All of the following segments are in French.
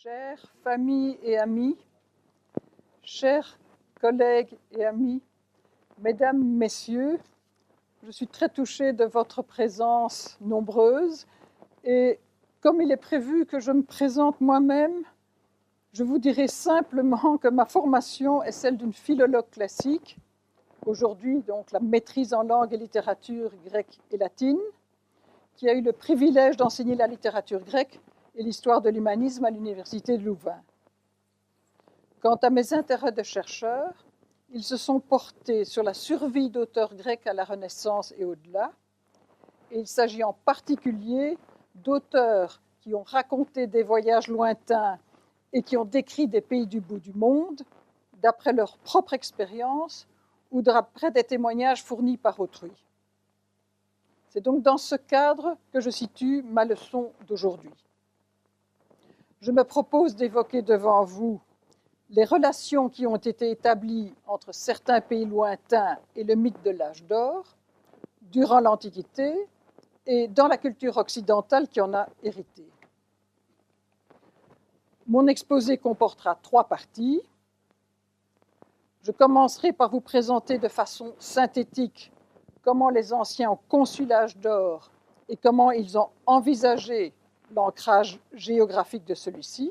Chères familles et amis, chers collègues et amis, mesdames, messieurs, je suis très touchée de votre présence nombreuse et comme il est prévu que je me présente moi-même, je vous dirai simplement que ma formation est celle d'une philologue classique, aujourd'hui donc la maîtrise en langue et littérature grecque et latine, qui a eu le privilège d'enseigner la littérature grecque et l'histoire de l'humanisme à l'université de Louvain. Quant à mes intérêts de chercheur, ils se sont portés sur la survie d'auteurs grecs à la Renaissance et au-delà, et il s'agit en particulier d'auteurs qui ont raconté des voyages lointains et qui ont décrit des pays du bout du monde d'après leur propre expérience ou d'après des témoignages fournis par autrui. C'est donc dans ce cadre que je situe ma leçon d'aujourd'hui. Je me propose d'évoquer devant vous les relations qui ont été établies entre certains pays lointains et le mythe de l'âge d'or, durant l'Antiquité et dans la culture occidentale qui en a hérité. Mon exposé comportera 3 parties. Je commencerai par vous présenter de façon synthétique comment les anciens ont conçu l'âge d'or et comment ils ont envisagé l'ancrage géographique de celui-ci.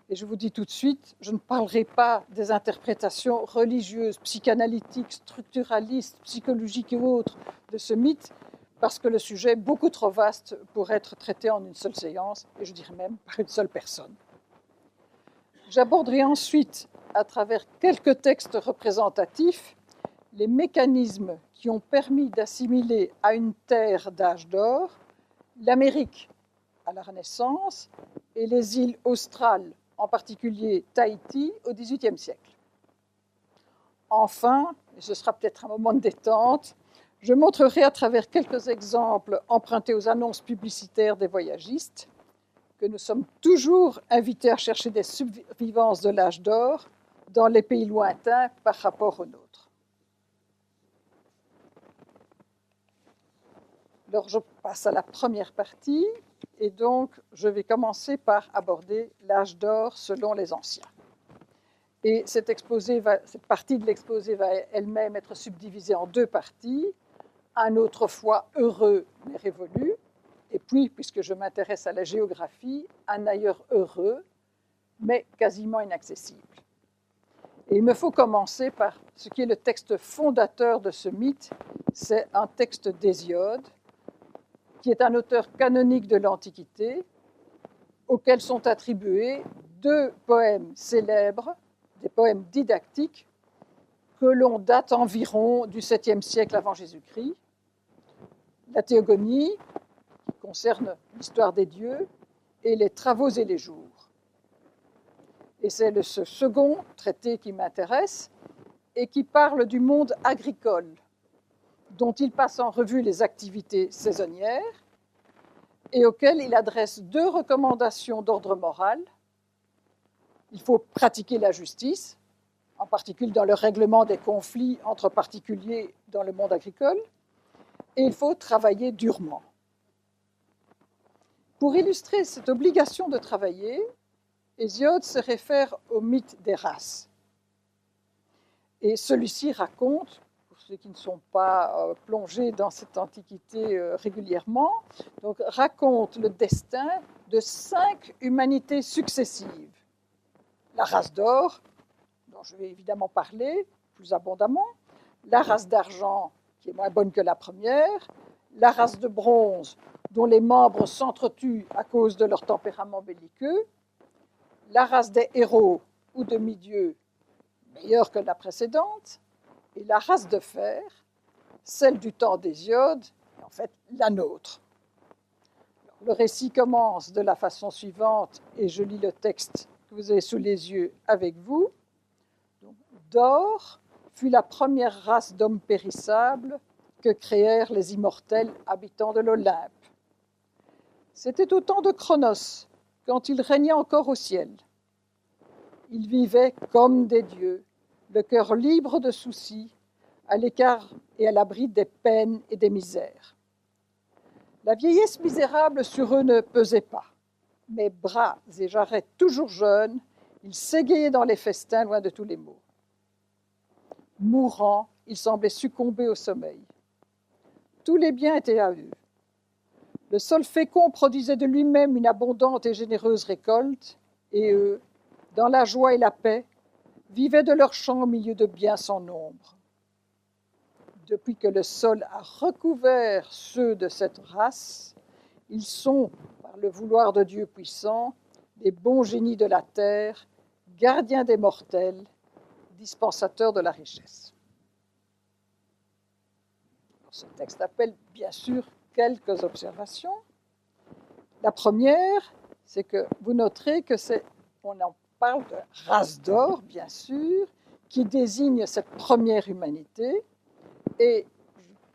Et je vous dis tout de suite, je ne parlerai pas des interprétations religieuses, psychanalytiques, structuralistes, psychologiques et autres de ce mythe, parce que le sujet est beaucoup trop vaste pour être traité en une seule séance, et je dirais même par une seule personne. J'aborderai ensuite, à travers quelques textes représentatifs, les mécanismes qui ont permis d'assimiler à une terre d'âge d'or l'Amérique à la Renaissance et les îles australes, en particulier Tahiti, au XVIIIe siècle. Enfin, et ce sera peut-être un moment de détente, je montrerai à travers quelques exemples empruntés aux annonces publicitaires des voyagistes que nous sommes toujours invités à chercher des subvivances de l'âge d'or dans les pays lointains par rapport aux nôtres. Alors, je passe à la première partie, et donc je vais commencer par aborder l'âge d'or selon les anciens. Et cette partie de l'exposé va elle-même être subdivisée en 2 parties, un autrefois heureux mais révolu, et puis, puisque je m'intéresse à la géographie, un ailleurs heureux mais quasiment inaccessible. Et il me faut commencer par ce qui est le texte fondateur de ce mythe, c'est un texte d'Hésiode, qui est un auteur canonique de l'Antiquité, auquel sont attribués 2 poèmes célèbres, des poèmes didactiques, que l'on date environ du 7e siècle avant Jésus-Christ. La Théogonie, qui concerne l'histoire des dieux, et les Travaux et les jours. Et c'est ce second traité qui m'intéresse, et qui parle du monde agricole, dont il passe en revue les activités saisonnières et auquel il adresse 2 recommandations d'ordre moral. Il faut pratiquer la justice, en particulier dans le règlement des conflits entre particuliers dans le monde agricole, et il faut travailler durement. Pour illustrer cette obligation de travailler, Hésiode se réfère au mythe des races. Et celui-ci raconte, ceux qui ne sont pas plongés dans cette antiquité régulièrement, donc raconte le destin de 5 humanités successives. La race d'or, dont je vais évidemment parler plus abondamment, la race d'argent, qui est moins bonne que la première, la race de bronze, dont les membres s'entretuent à cause de leur tempérament belliqueux, la race des héros ou demi-dieux, meilleure que la précédente, et la race de fer, celle du temps d'Hésiode, et en fait la nôtre. Le récit commence de la façon suivante, et je lis le texte que vous avez sous les yeux avec vous. Dor fut la première race d'hommes périssables que créèrent les immortels habitants de l'Olympe. C'était au temps de Cronos, quand il régnait encore au ciel. Ils vivaient comme des dieux, le cœur libre de soucis, à l'écart et à l'abri des peines et des misères. La vieillesse misérable sur eux ne pesait pas. mais bras et jarrets toujours jeunes, il s'égayait dans les festins loin de tous les maux. Mourant, il semblait succomber au sommeil. Tous les biens étaient à eux. Le sol fécond produisait de lui-même une abondante et généreuse récolte, et eux, dans la joie et la paix, vivaient de leurs champs au milieu de biens sans nombre. Depuis que le sol a recouvert ceux de cette race, ils sont, par le vouloir de Dieu puissant, les bons génies de la terre, gardiens des mortels, dispensateurs de la richesse. Ce texte appelle bien sûr quelques observations. La première, c'est que vous noterez que on en parle de race d'or, bien sûr, qui désigne cette première humanité. Et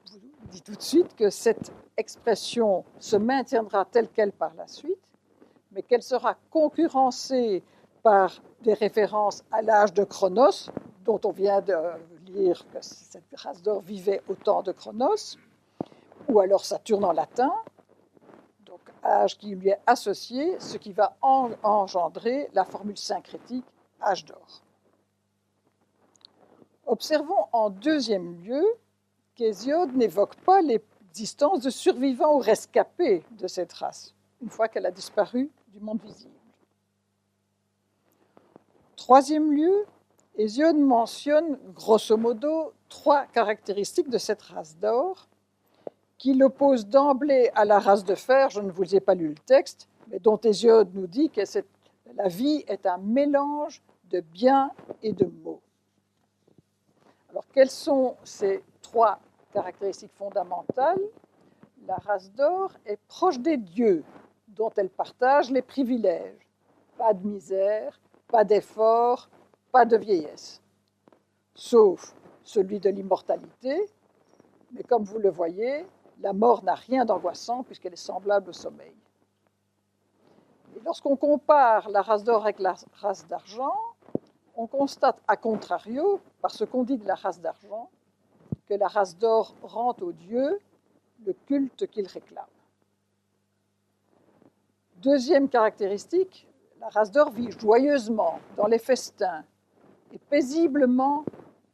je vous dis tout de suite que cette expression se maintiendra telle qu'elle par la suite, mais qu'elle sera concurrencée par des références à l'âge de Chronos, dont on vient de lire que cette race d'or vivait au temps de Chronos, ou alors Saturne en latin, donc âge qui lui est associé, ce qui va engendrer la formule syncrétique âge d'or. Observons en deuxième lieu qu'Hésiode n'évoque pas l'existence de survivants ou rescapés de cette race, une fois qu'elle a disparu du monde visible. Troisième lieu, Hésiode mentionne grosso modo 3 caractéristiques de cette race d'or qui l'oppose d'emblée à la race de fer. Je ne vous ai pas lu le texte, mais dont Hésiode nous dit que la vie est un mélange de biens et de maux. Alors, quelles sont ces 3 caractéristiques fondamentales? La race d'or est proche des dieux, dont elle partage les privilèges. Pas de misère, pas d'effort, pas de vieillesse, sauf celui de l'immortalité, mais comme vous le voyez, la mort n'a rien d'angoissant puisqu'elle est semblable au sommeil. Et lorsqu'on compare la race d'or avec la race d'argent, on constate, à contrario, par ce qu'on dit de la race d'argent, que la race d'or rend aux dieux le culte qu'ils réclament. Deuxième caractéristique, la race d'or vit joyeusement dans les festins et paisiblement,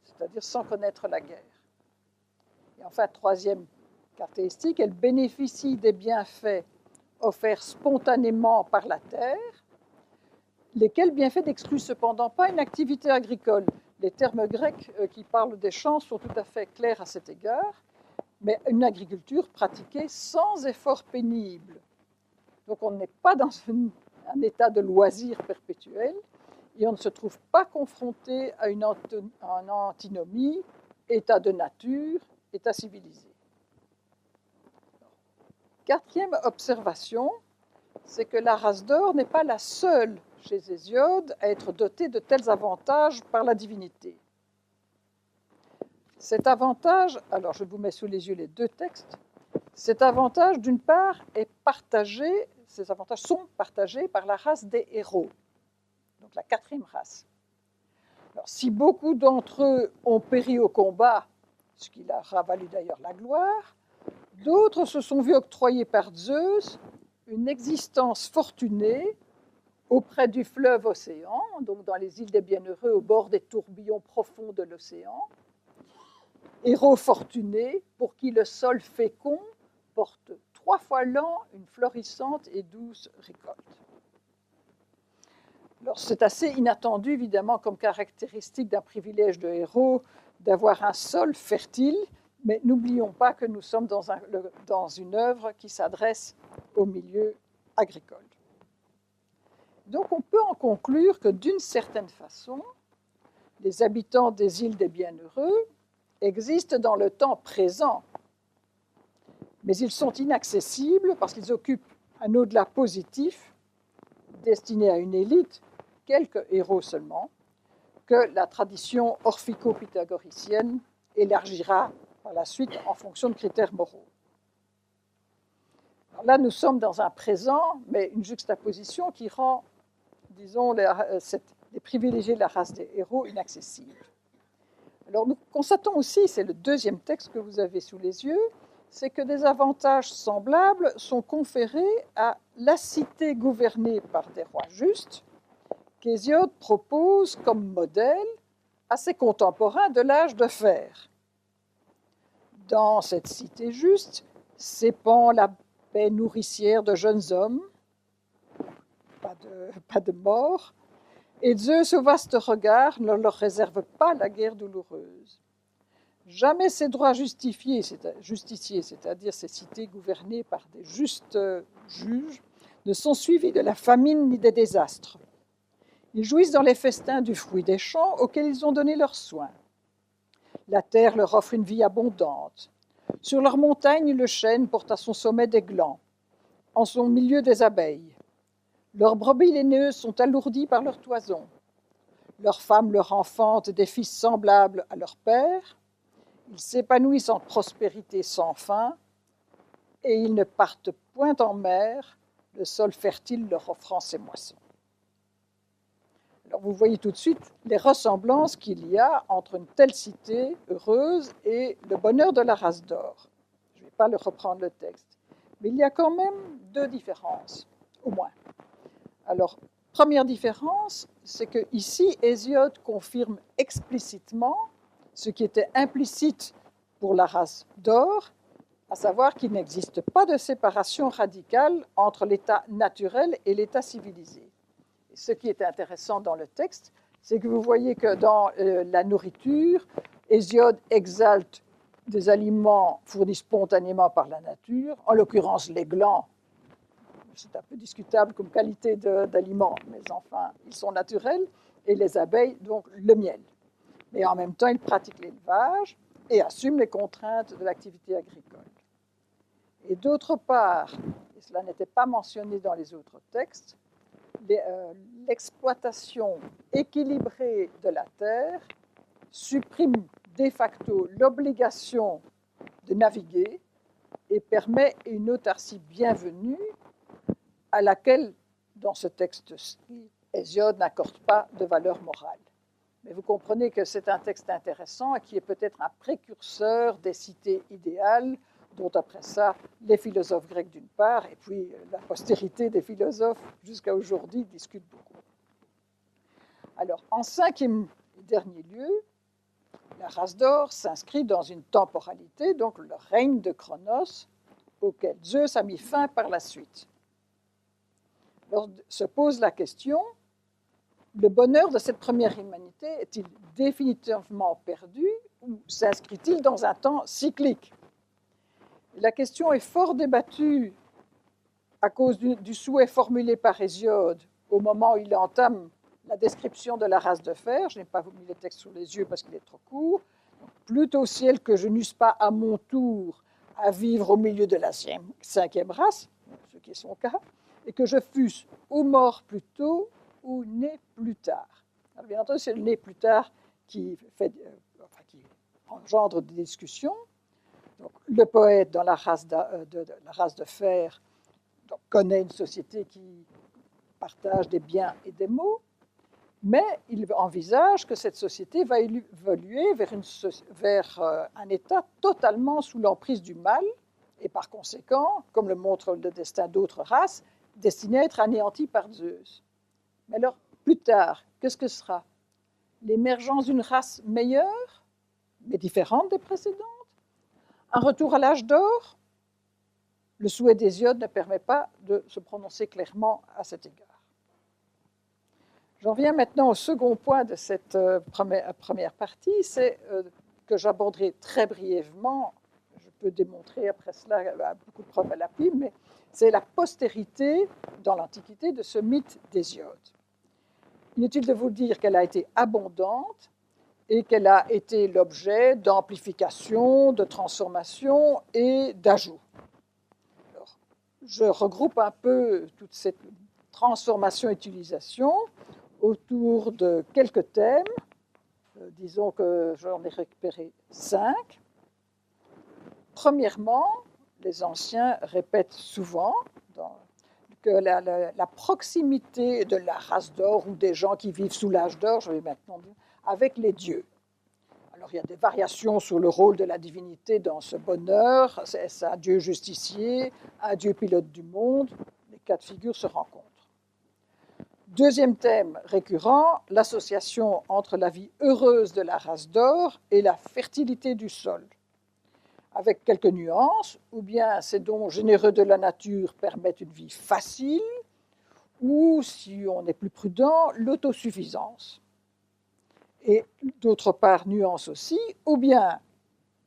c'est-à-dire sans connaître la guerre. Et enfin, troisième caractéristique, elle bénéficie des bienfaits offerts spontanément par la terre, lesquels bienfaits n'excluent cependant pas une activité agricole. Les termes grecs qui parlent des champs sont tout à fait clairs à cet égard, mais une agriculture pratiquée sans effort pénible. Donc on n'est pas dans un état de loisir perpétuel et on ne se trouve pas confronté à une antinomie, état de nature, état civilisé. Quatrième observation, c'est que la race d'or n'est pas la seule chez Hésiode à être dotée de tels avantages par la divinité. Cet avantage, alors je vous mets sous les yeux les 2 textes, cet avantage d'une part est partagé, ces avantages sont partagés par la race des héros, donc la 4e race. Alors, si beaucoup d'entre eux ont péri au combat, ce qui leur a valu d'ailleurs la gloire, d'autres se sont vus octroyer par Zeus une existence fortunée auprès du fleuve océan, donc dans les îles des Bienheureux, au bord des tourbillons profonds de l'océan. Héros fortunés pour qui le sol fécond porte 3 fois l'an une florissante et douce récolte. Alors, c'est assez inattendu, évidemment, comme caractéristique d'un privilège de héros d'avoir un sol fertile, mais n'oublions pas que nous sommes dans une œuvre qui s'adresse au milieu agricole. Donc, on peut en conclure que, d'une certaine façon, les habitants des îles des Bienheureux existent dans le temps présent, mais ils sont inaccessibles parce qu'ils occupent un au-delà positif destiné à une élite, quelques héros seulement, que la tradition orphico-pythagoricienne élargira par la suite en fonction de critères moraux. Alors là, nous sommes dans un présent, mais une juxtaposition qui rend, disons, les privilégiés de la race des héros inaccessibles. Alors nous constatons aussi, c'est le 2e texte que vous avez sous les yeux, c'est que des avantages semblables sont conférés à la cité gouvernée par des rois justes, qu'Hésiode propose comme modèle à ses contemporains de l'âge de fer. Dans cette cité juste s'épand la paix nourricière de jeunes hommes, pas de mort, et Zeus au vaste regard ne leur réserve pas la guerre douloureuse. Jamais ces droits justiciés, c'est-à-dire ces cités gouvernées par des justes juges, ne sont suivis de la famine ni des désastres. Ils jouissent dans les festins du fruit des champs auxquels ils ont donné leurs soins. La terre leur offre une vie abondante. Sur leurs montagnes, le chêne porte à son sommet des glands, en son milieu des abeilles. Leurs brebis laineuses sont alourdies par leurs toisons. Leurs femmes leur enfantent des fils semblables à leur père. Ils s'épanouissent en prospérité sans fin, et ils ne partent point en mer, le sol fertile leur offrant ses moissons. Alors vous voyez tout de suite les ressemblances qu'il y a entre une telle cité heureuse et le bonheur de la race d'or. Je ne vais pas le reprendre le texte, mais il y a quand même deux différences, au moins. Alors, première différence, c'est que ici Hésiode confirme explicitement ce qui était implicite pour la race d'or, à savoir qu'il n'existe pas de séparation radicale entre l'état naturel et l'état civilisé. Et ce qui est intéressant dans le texte, c'est que vous voyez que dans la nourriture, Hésiode exalte des aliments fournis spontanément par la nature, en l'occurrence les glands. C'est un peu discutable comme qualité d'aliments, mais enfin, ils sont naturels, et les abeilles, donc le miel. Mais en même temps, il pratique l'élevage et assume les contraintes de l'activité agricole. Et d'autre part, et cela n'était pas mentionné dans les autres textes, l'exploitation équilibrée de la terre supprime de facto l'obligation de naviguer et permet une autarcie bienvenue à laquelle, dans ce texte-ci, Hésiode n'accorde pas de valeur morale. Mais vous comprenez que c'est un texte intéressant et qui est peut-être un précurseur des cités idéales, dont après ça, les philosophes grecs d'une part, et puis la postérité des philosophes jusqu'à aujourd'hui discutent beaucoup. Alors, en cinquième et dernier lieu, la race d'or s'inscrit dans une temporalité, donc le règne de Cronos, auquel Zeus a mis fin par la suite. Alors se pose la question, le bonheur de cette première humanité est-il définitivement perdu ou s'inscrit-il dans un temps cyclique? La question est fort débattue à cause du souhait formulé par Hésiode au moment où il entame la description de la race de fer. Je n'ai pas mis le texte sous les yeux parce qu'il est trop court. Plutôt ciel que je n'eusse pas à mon tour à vivre au milieu de la cinquième race, ce qui est son cas, et que je fusse ou mort plus tôt ou né plus tard. Alors, bien entendu, c'est le né plus tard qui engendre des discussions. Donc, le poète, dans la race de fer, donc, connaît une société qui partage des biens et des maux, mais il envisage que cette société va évoluer vers un état totalement sous l'emprise du mal, et par conséquent, comme le montre le destin d'autres races, destiné à être anéanti par Zeus. Mais alors, plus tard, qu'est-ce que sera? L'émergence d'une race meilleure, mais différente des précédentes? Un retour à l'âge d'or? Le souhait d'Hésiode ne permet pas de se prononcer clairement à cet égard. J'en viens maintenant au second point de cette première partie, c'est que j'aborderai très brièvement, je peux démontrer après cela beaucoup de preuves à l'appui, mais c'est la postérité dans l'Antiquité de ce mythe d'Hésiode. Inutile de vous dire qu'elle a été abondante et qu'elle a été l'objet d'amplification, de transformation et d'ajouts. Je regroupe un peu toute cette transformation et utilisation autour de quelques thèmes. Disons que j'en ai récupéré 5. Premièrement, les anciens répètent souvent que la proximité de la race d'or ou des gens qui vivent sous l'âge d'or, je vais maintenant dire, avec les dieux. Alors il y a des variations sur le rôle de la divinité dans ce bonheur. C'est un dieu justicier, un dieu pilote du monde. Les cas de figure se rencontrent. Deuxième thème récurrent, l'association entre la vie heureuse de la race d'or et la fertilité du sol. Avec quelques nuances, ou bien ces dons généreux de la nature permettent une vie facile, ou, si on est plus prudent, l'autosuffisance. Et d'autre part, nuance aussi, ou bien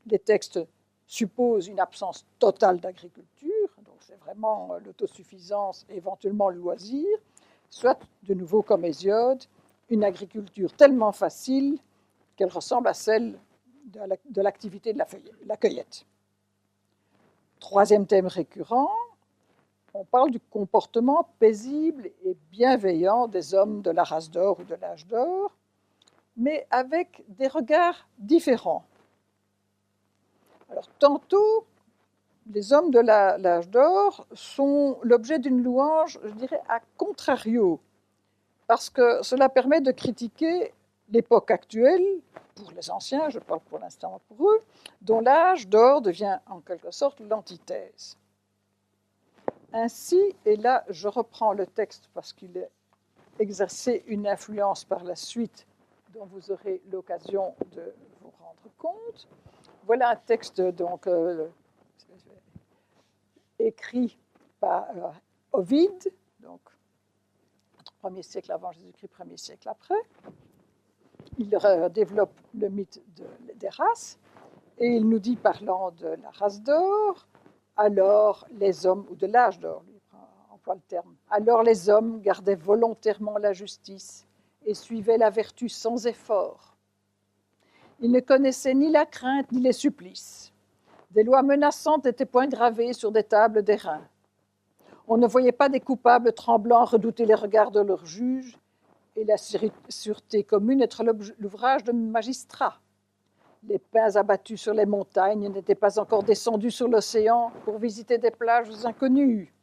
les textes supposent une absence totale d'agriculture, donc c'est vraiment l'autosuffisance et éventuellement le loisir, soit, de nouveau comme Hésiode, une agriculture tellement facile qu'elle ressemble à celle de l'activité de la cueillette. Troisième thème récurrent, on parle du comportement paisible et bienveillant des hommes de la race d'or ou de l'âge d'or, mais avec des regards différents. Alors, tantôt, les hommes de l'âge d'or sont l'objet d'une louange, je dirais, à contrario, parce que cela permet de critiquer l'époque actuelle, pour les anciens, je parle pour l'instant pour eux, dont l'âge d'or devient en quelque sorte l'antithèse. Ainsi, et là je reprends le texte parce qu'il a exercé une influence par la suite dont vous aurez l'occasion de vous rendre compte. Voilà un texte donc écrit par Ovide, donc 1er siècle avant Jésus-Christ, 1er siècle après. Il développe le mythe des races et il nous dit, parlant de la race d'or, alors les hommes, ou de l'âge d'or, lui emploie le terme, alors les hommes gardaient volontairement la justice et suivaient la vertu sans effort. Ils ne connaissaient ni la crainte ni les supplices. Des lois menaçantes étaient point gravées sur des tables d'airain. On ne voyait pas des coupables tremblants redouter les regards de leurs juges et la sûreté commune être l'ouvrage de magistrats. Les pins abattus sur les montagnes n'étaient pas encore descendus sur l'océan pour visiter des plages inconnues.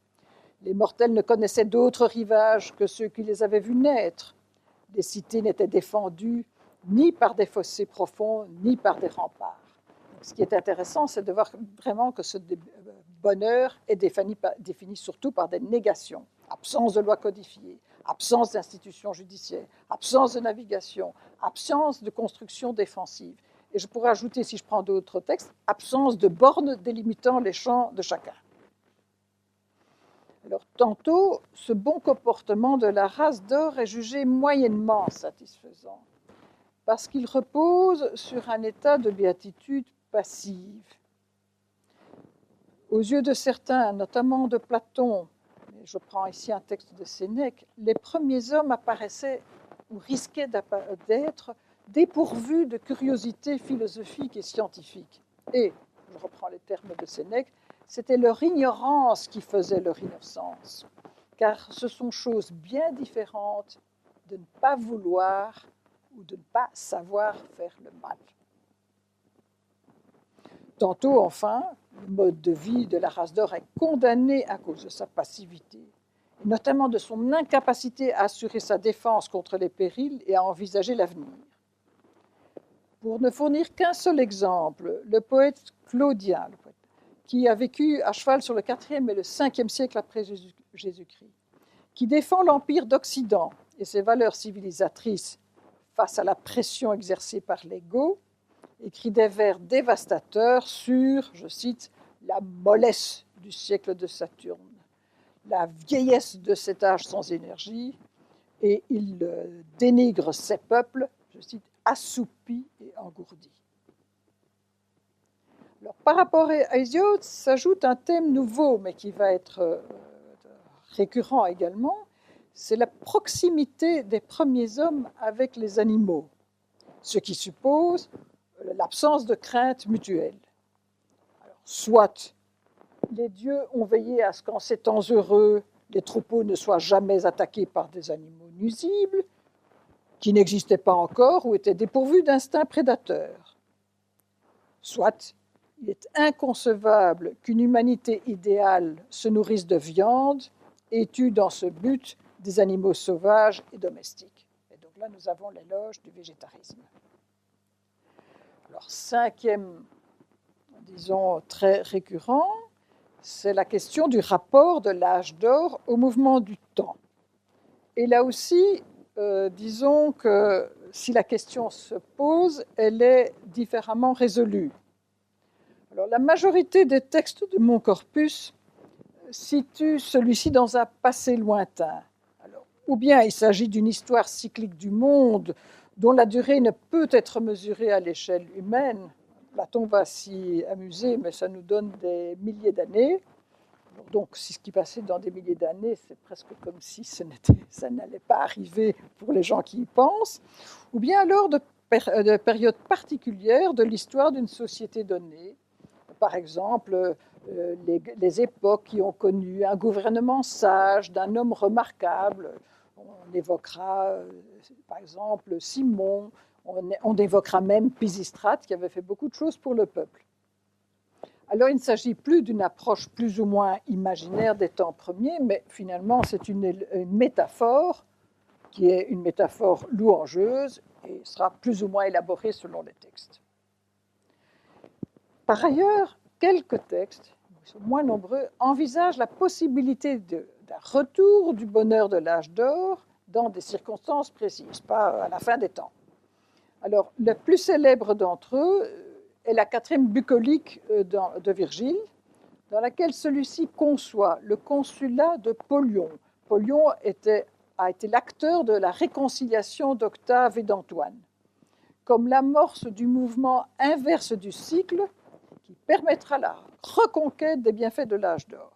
Les mortels ne connaissaient d'autres rivages que ceux qui les avaient vus naître. Les cités n'étaient défendues ni par des fossés profonds, ni par des remparts. Donc, ce qui est intéressant, c'est de voir vraiment que ce bonheur est défini surtout par des négations. Absence de loi codifiée, absence d'institutions judiciaires, absence de navigation, absence de construction défensive. Et je pourrais ajouter, si je prends d'autres textes, absence de bornes délimitant les champs de chacun. Alors, tantôt, ce bon comportement de la race d'or est jugé moyennement satisfaisant, parce qu'il repose sur un état de béatitude passive. Aux yeux de certains, notamment de Platon, je prends ici un texte de Sénèque, les premiers hommes apparaissaient ou risquaient d'être dépourvus de curiosité philosophique et scientifique. Et, je reprends les termes de Sénèque, c'était leur ignorance qui faisait leur innocence, car ce sont choses bien différentes de ne pas vouloir ou de ne pas savoir faire le mal. Tantôt, enfin, le mode de vie de la race d'or est condamné à cause de sa passivité, notamment de son incapacité à assurer sa défense contre les périls et à envisager l'avenir. Pour ne fournir qu'un seul exemple, le poète Claudien, qui a vécu à cheval sur le 4e et le 5e siècle après Jésus-Christ, qui défend l'empire d'Occident et ses valeurs civilisatrices face à la pression exercée par l'ego, écrit des vers dévastateurs sur, je cite, la mollesse du siècle de Saturne, la vieillesse de cet âge sans énergie, et il dénigre ces peuples, je cite, assoupis et engourdis. Alors, par rapport à Hésiode, s'ajoute un thème nouveau, mais qui va être récurrent également, c'est la proximité des premiers hommes avec les animaux, ce qui suppose l'absence de crainte mutuelle. Alors, soit les dieux ont veillé à ce qu'en ces temps heureux, les troupeaux ne soient jamais attaqués par des animaux nuisibles, qui n'existaient pas encore ou étaient dépourvus d'instincts prédateurs. Soit il est inconcevable qu'une humanité idéale se nourrisse de viande et tue dans ce but des animaux sauvages et domestiques. Et donc là, nous avons l'éloge du végétarisme. Alors, cinquième, disons, très récurrent, c'est la question du rapport de l'âge d'or au mouvement du temps. Et là aussi, disons que si la question se pose, elle est différemment résolue. Alors, la majorité des textes de mon corpus situent celui-ci dans un passé lointain. Alors, ou bien il s'agit d'une histoire cyclique du monde dont la durée ne peut être mesurée à l'échelle humaine. Platon va s'y amuser, mais ça nous donne des milliers d'années. Donc, si ce qui passait dans des milliers d'années, c'est presque comme si ça n'allait pas arriver pour les gens qui y pensent. Ou bien alors de périodes particulières de l'histoire d'une société donnée. Par exemple, les époques qui ont connu un gouvernement sage, d'un homme remarquable. On évoquera, par exemple, Simon, on évoquera même Pisistrate, qui avait fait beaucoup de choses pour le peuple. Alors, il ne s'agit plus d'une approche plus ou moins imaginaire des temps premiers, mais finalement, c'est une métaphore qui est une métaphore louangeuse et sera plus ou moins élaborée selon les textes. Par ailleurs, quelques textes, ils sont moins nombreux, envisagent la possibilité d'un retour du bonheur de l'âge d'or dans des circonstances précises, pas à la fin des temps. Alors, le plus célèbre d'entre eux est la quatrième bucolique de Virgile, dans laquelle celui-ci conçoit le consulat de Pollion. Pollion a été l'acteur de la réconciliation d'Octave et d'Antoine, comme l'amorce du mouvement inverse du cycle qui permettra la reconquête des bienfaits de l'âge d'or.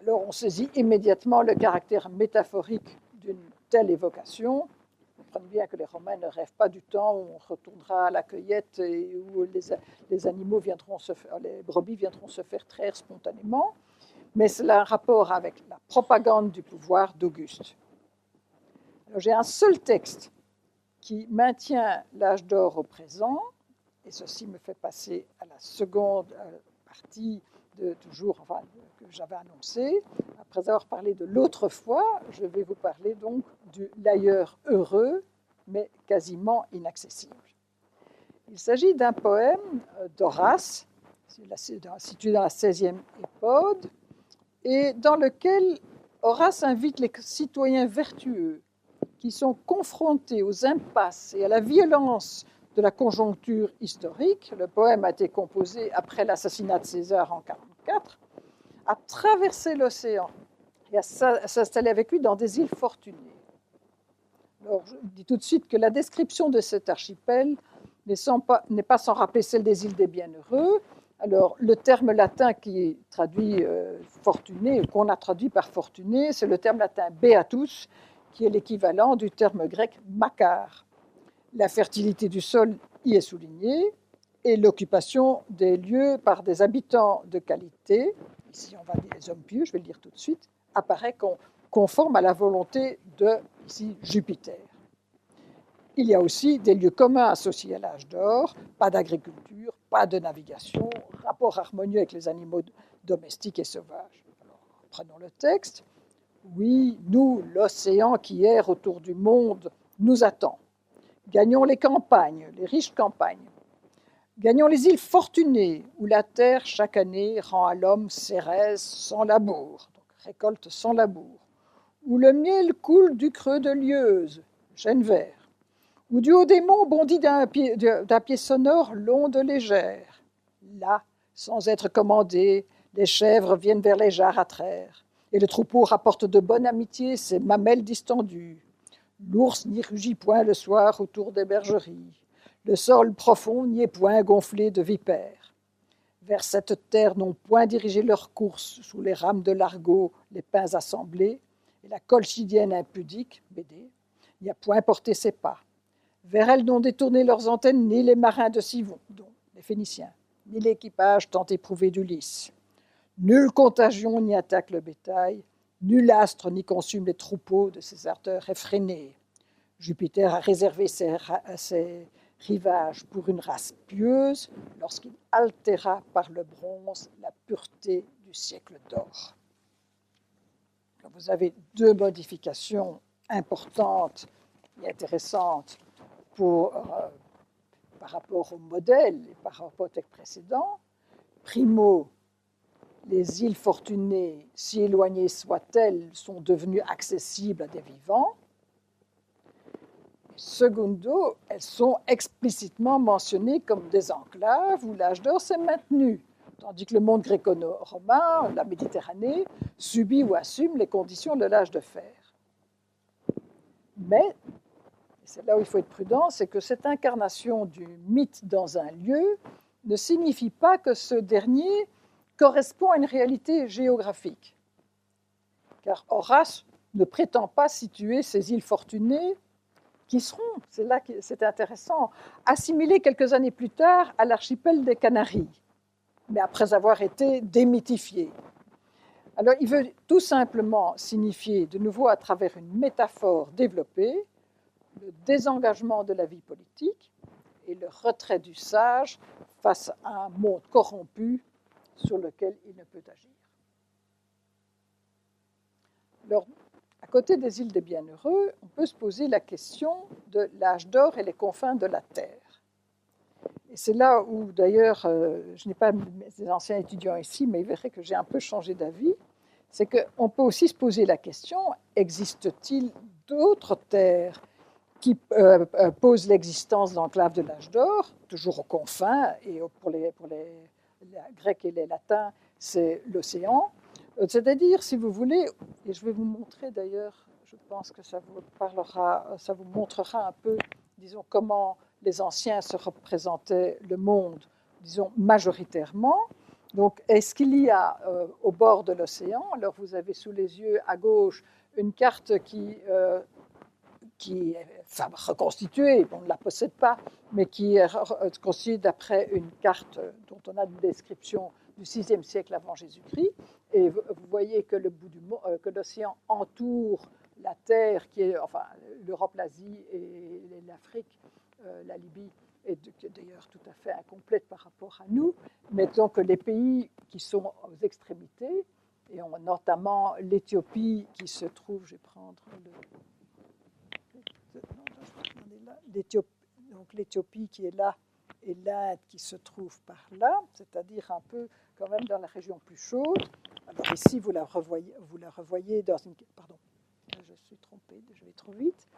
Alors on saisit immédiatement le caractère métaphorique d'une telle évocation. Vous comprenez bien que les Romains ne rêvent pas du temps où on retournera à la cueillette et où les animaux les brebis viendront se faire traire spontanément, mais cela a un rapport avec la propagande du pouvoir d'Auguste. J'ai un seul texte qui maintient l'âge d'or au présent, et ceci me fait passer à la seconde partie que j'avais annoncée. Après avoir parlé de l'autrefois, je vais vous parler donc de l'ailleurs heureux, mais quasiment inaccessible. Il s'agit d'un poème d'Horace, situé dans la 16e épode, et dans lequel Horace invite les citoyens vertueux qui sont confrontés aux impasses et à la violence de la conjoncture historique. Le poème a été composé après l'assassinat de César en 1944, à traverser l'océan et à s'installer avec lui dans des îles fortunées. Alors, je dis tout de suite que la description de cet archipel n'est pas sans rappeler celle des îles des Bienheureux. Alors, le terme latin qui est traduit fortuné, qu'on a traduit par fortuné, c'est le terme latin beatus, qui est l'équivalent du terme grec makar. La fertilité du sol y est soulignée et l'occupation des lieux par des habitants de qualité, ici on va dire les hommes pieux, je vais le dire tout de suite, apparaît conforme à la volonté de ici, Jupiter. Il y a aussi des lieux communs associés à l'âge d'or, pas d'agriculture, pas de navigation, rapport harmonieux avec les animaux domestiques et sauvages. Alors, prenons le texte. Oui, nous, l'océan qui erre autour du monde, nous attend. Gagnons les campagnes, les riches campagnes. Gagnons les îles fortunées, où la terre, chaque année, rend à l'homme cérès sans labour, donc récolte sans labour. Où le miel coule du creux de Lieuse, chêne vert. Où du haut des monts bondit d'un pied sonore l'onde légère. Là, sans être commandé, les chèvres viennent vers les jarres à traire. Et le troupeau rapporte de bonne amitié ses mamelles distendues. L'ours n'y rugit point le soir autour des bergeries. Le sol profond n'y est point gonflé de vipères. Vers cette terre n'ont point dirigé leur course sous les rames de l'argot les pins assemblés, et la colchidienne impudique, BD, n'y a point porté ses pas. Vers elle n'ont détourné leurs antennes ni les marins de Sivon, dont les Phéniciens, ni l'équipage tant éprouvé d'Ulysse. Nulle contagion n'y attaque le bétail, nul astre n'y consume les troupeaux de ses ardeurs effrénées. Jupiter a réservé ses rivages pour une race pieuse lorsqu'il altéra par le bronze la pureté du siècle d'or. Vous avez deux modifications importantes et intéressantes pour par rapport au modèle et par rapport au texte précédent. Primo, les îles fortunées, si éloignées soient-elles, sont devenues accessibles à des vivants. Secondo, elles sont explicitement mentionnées comme des enclaves où l'âge d'or s'est maintenu, tandis que le monde gréco-romain, la Méditerranée, subit ou assume les conditions de l'âge de fer. Mais, c'est là où il faut être prudent, c'est que cette incarnation du mythe dans un lieu ne signifie pas que ce dernier correspond à une réalité géographique. Car Horace ne prétend pas situer ces îles fortunées qui seront, c'est là que c'est intéressant, assimilées quelques années plus tard à l'archipel des Canaries, mais après avoir été démythifiées. Alors, il veut tout simplement signifier, de nouveau à travers une métaphore développée, le désengagement de la vie politique et le retrait du sage face à un monde corrompu sur lequel il ne peut agir. Alors, à côté des îles des Bienheureux, on peut se poser la question de l'âge d'or et les confins de la Terre. Et c'est là où, d'ailleurs, je n'ai pas mes anciens étudiants ici, mais ils verraient que j'ai un peu changé d'avis. C'est qu'on peut aussi se poser la question, existe-t-il d'autres terres qui posent l'existence d'enclaves de l'âge d'or, toujours aux confins, et pour les Grecs et les Latins, c'est l'océan. C'est-à-dire, si vous voulez, et je vais vous montrer d'ailleurs, je pense que ça vous montrera un peu, disons, comment les anciens se représentaient le monde, disons, majoritairement. Donc, est-ce qu'il y a au bord de l'océan, alors vous avez sous les yeux à gauche une carte qui est reconstituée, on ne la possède pas, mais qui est constituée d'après une carte dont on a une description du VIe siècle avant Jésus-Christ. Et vous voyez que que l'océan entoure la Terre, qui est, enfin, l'Europe, l'Asie et l'Afrique, la Libye, est d'ailleurs tout à fait incomplète par rapport à nous, mais donc les pays qui sont aux extrémités, et notamment l'Éthiopie qui se trouve, je vais prendre l'Éthiopie qui est là et l'Inde qui se trouve par là, c'est-à-dire un peu quand même dans la région plus chaude. Alors ici, vous la revoyez dans une... Pardon, je suis trompée, je vais trop vite.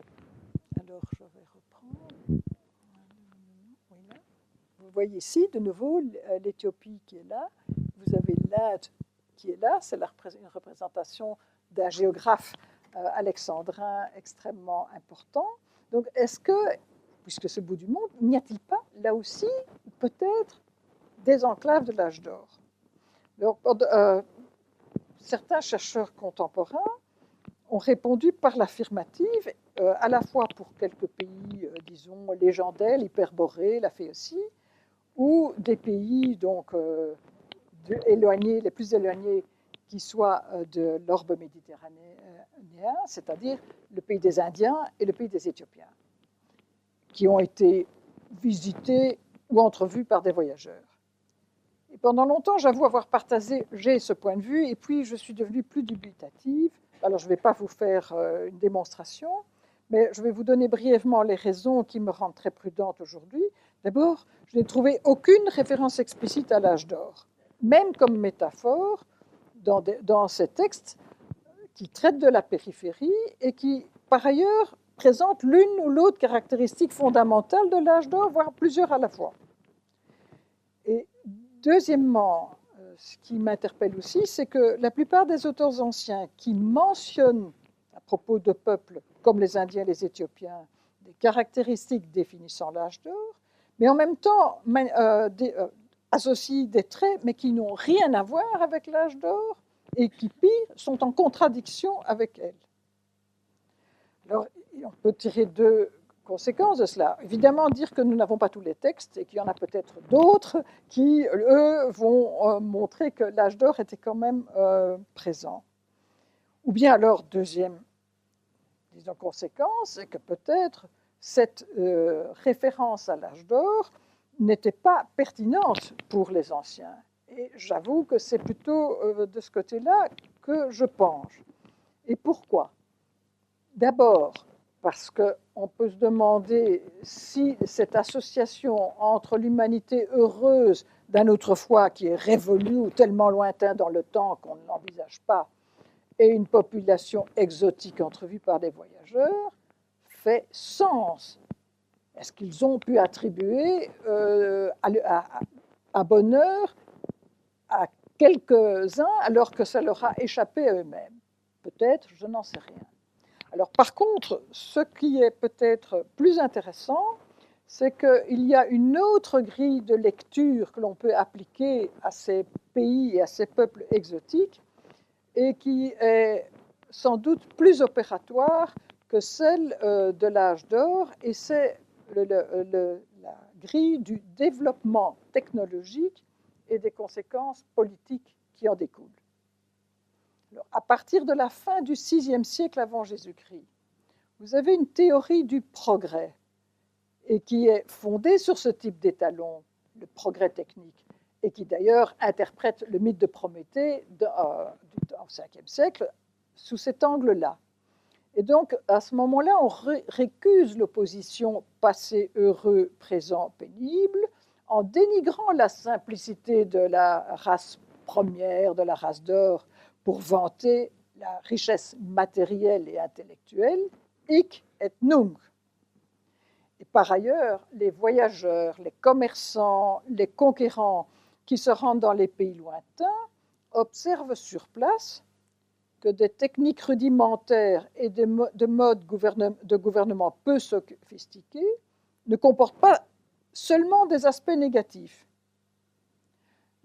Alors, je vais reprendre. Oui, là. Vous voyez ici, de nouveau, l'Éthiopie qui est là. Vous avez l'Inde qui est là. C'est une représentation d'un géographe alexandrin extrêmement important. Donc, est-ce que, puisque ce bout du monde, n'y a-t-il pas, là aussi, peut-être des enclaves de l'âge d'or? Certains chercheurs contemporains ont répondu par l'affirmative, à la fois pour quelques pays, disons, légendaires, l'Hyperborée l'a fait aussi, ou des pays donc, éloignés, les plus éloignés qui soient de l'orbe méditerranéen, c'est-à-dire le pays des Indiens et le pays des Éthiopiens, qui ont été visités ou entrevus par des voyageurs. Et pendant longtemps, j'avoue avoir partagé ce point de vue, et puis je suis devenue plus dubitative. Alors, je ne vais pas vous faire une démonstration, mais je vais vous donner brièvement les raisons qui me rendent très prudente aujourd'hui. D'abord, je n'ai trouvé aucune référence explicite à l'âge d'or, même comme métaphore, dans ces textes qui traitent de la périphérie et qui, par ailleurs, présentent l'une ou l'autre caractéristique fondamentale de l'âge d'or, voire plusieurs à la fois. Et deuxièmement, ce qui m'interpelle aussi, c'est que la plupart des auteurs anciens qui mentionnent, à propos de peuples comme les Indiens et les Éthiopiens, des caractéristiques définissant l'âge d'or, mais en même temps associent des traits, mais qui n'ont rien à voir avec l'âge d'or, et qui, pire, sont en contradiction avec elle. Alors, on peut tirer deux conséquences de cela. Évidemment, dire que nous n'avons pas tous les textes et qu'il y en a peut-être d'autres qui, eux, vont montrer que l'âge d'or était quand même présent. Ou bien alors, deuxième, disons, conséquence, c'est que peut-être cette référence à l'âge d'or n'était pas pertinente pour les anciens. Et j'avoue que c'est plutôt de ce côté-là que je penche. Et pourquoi? D'abord, parce qu'on peut se demander si cette association entre l'humanité heureuse d'un autrefois qui est révolu ou tellement lointain dans le temps qu'on ne l'envisage pas, et une population exotique entrevue par des voyageurs, fait sens. Est-ce qu'ils ont pu attribuer à bonheur à quelques-uns alors que ça leur a échappé à eux-mêmes? Peut-être, je n'en sais rien. Alors par contre, ce qui est peut-être plus intéressant, c'est qu'il y a une autre grille de lecture que l'on peut appliquer à ces pays et à ces peuples exotiques et qui est sans doute plus opératoire que celle de l'âge d'or, et c'est la grille du développement technologique et des conséquences politiques qui en découlent. Alors, à partir de la fin du VIe siècle avant Jésus-Christ, vous avez une théorie du progrès et qui est fondée sur ce type d'étalon, le progrès technique, et qui d'ailleurs interprète le mythe de Prométhée au Ve siècle sous cet angle-là. Et donc, à ce moment-là, on récuse l'opposition passé heureux, présent pénible, en dénigrant la simplicité de la race première, de la race d'or, pour vanter la richesse matérielle et intellectuelle, hic et nunc. Et par ailleurs, les voyageurs, les commerçants, les conquérants qui se rendent dans les pays lointains observent sur place que des techniques rudimentaires et de modes de gouvernement peu sophistiqués ne comportent pas seulement des aspects négatifs.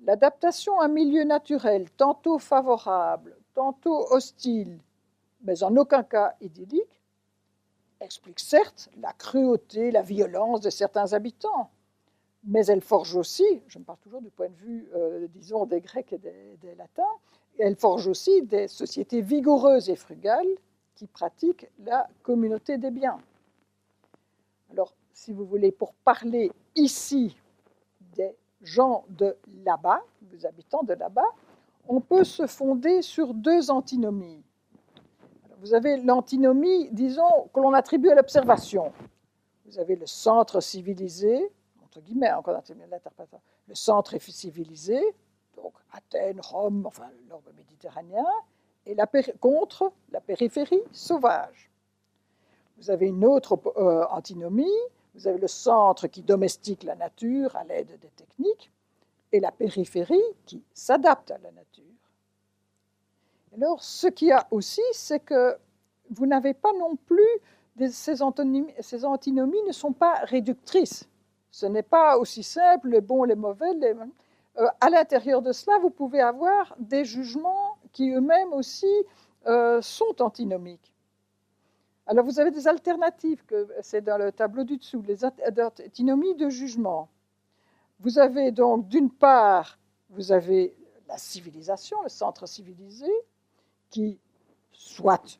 L'adaptation à un milieu naturel, tantôt favorable, tantôt hostile, mais en aucun cas idyllique, explique certes la cruauté, la violence de certains habitants, mais elle forge aussi, je me parle toujours du point de vue, disons, des Grecs et des Latins, elle forge aussi des sociétés vigoureuses et frugales qui pratiquent la communauté des biens. Alors, si vous voulez, pour parler ici des gens de là-bas, des habitants de là-bas, on peut se fonder sur deux antinomies. Alors, vous avez l'antinomie, disons, que l'on attribue à l'observation. Vous avez le centre civilisé, entre guillemets, encore l'interprétation, le centre civilisé, donc Athènes, Rome, enfin l'orbe méditerranéen, et contre la périphérie sauvage. Vous avez une autre antinomie, vous avez le centre qui domestique la nature à l'aide des techniques, et la périphérie qui s'adapte à la nature. Alors, ce qu'il y a aussi, c'est que vous n'avez pas non plus, ces antinomies ne sont pas réductrices. Ce n'est pas aussi simple, les bons, les mauvais. À l'intérieur de cela, vous pouvez avoir des jugements qui eux-mêmes aussi sont antinomiques. Alors, vous avez des alternatives, c'est dans le tableau du dessous, les antinomies de jugement. Vous avez donc, d'une part, vous avez la civilisation, le centre civilisé, qui, soit,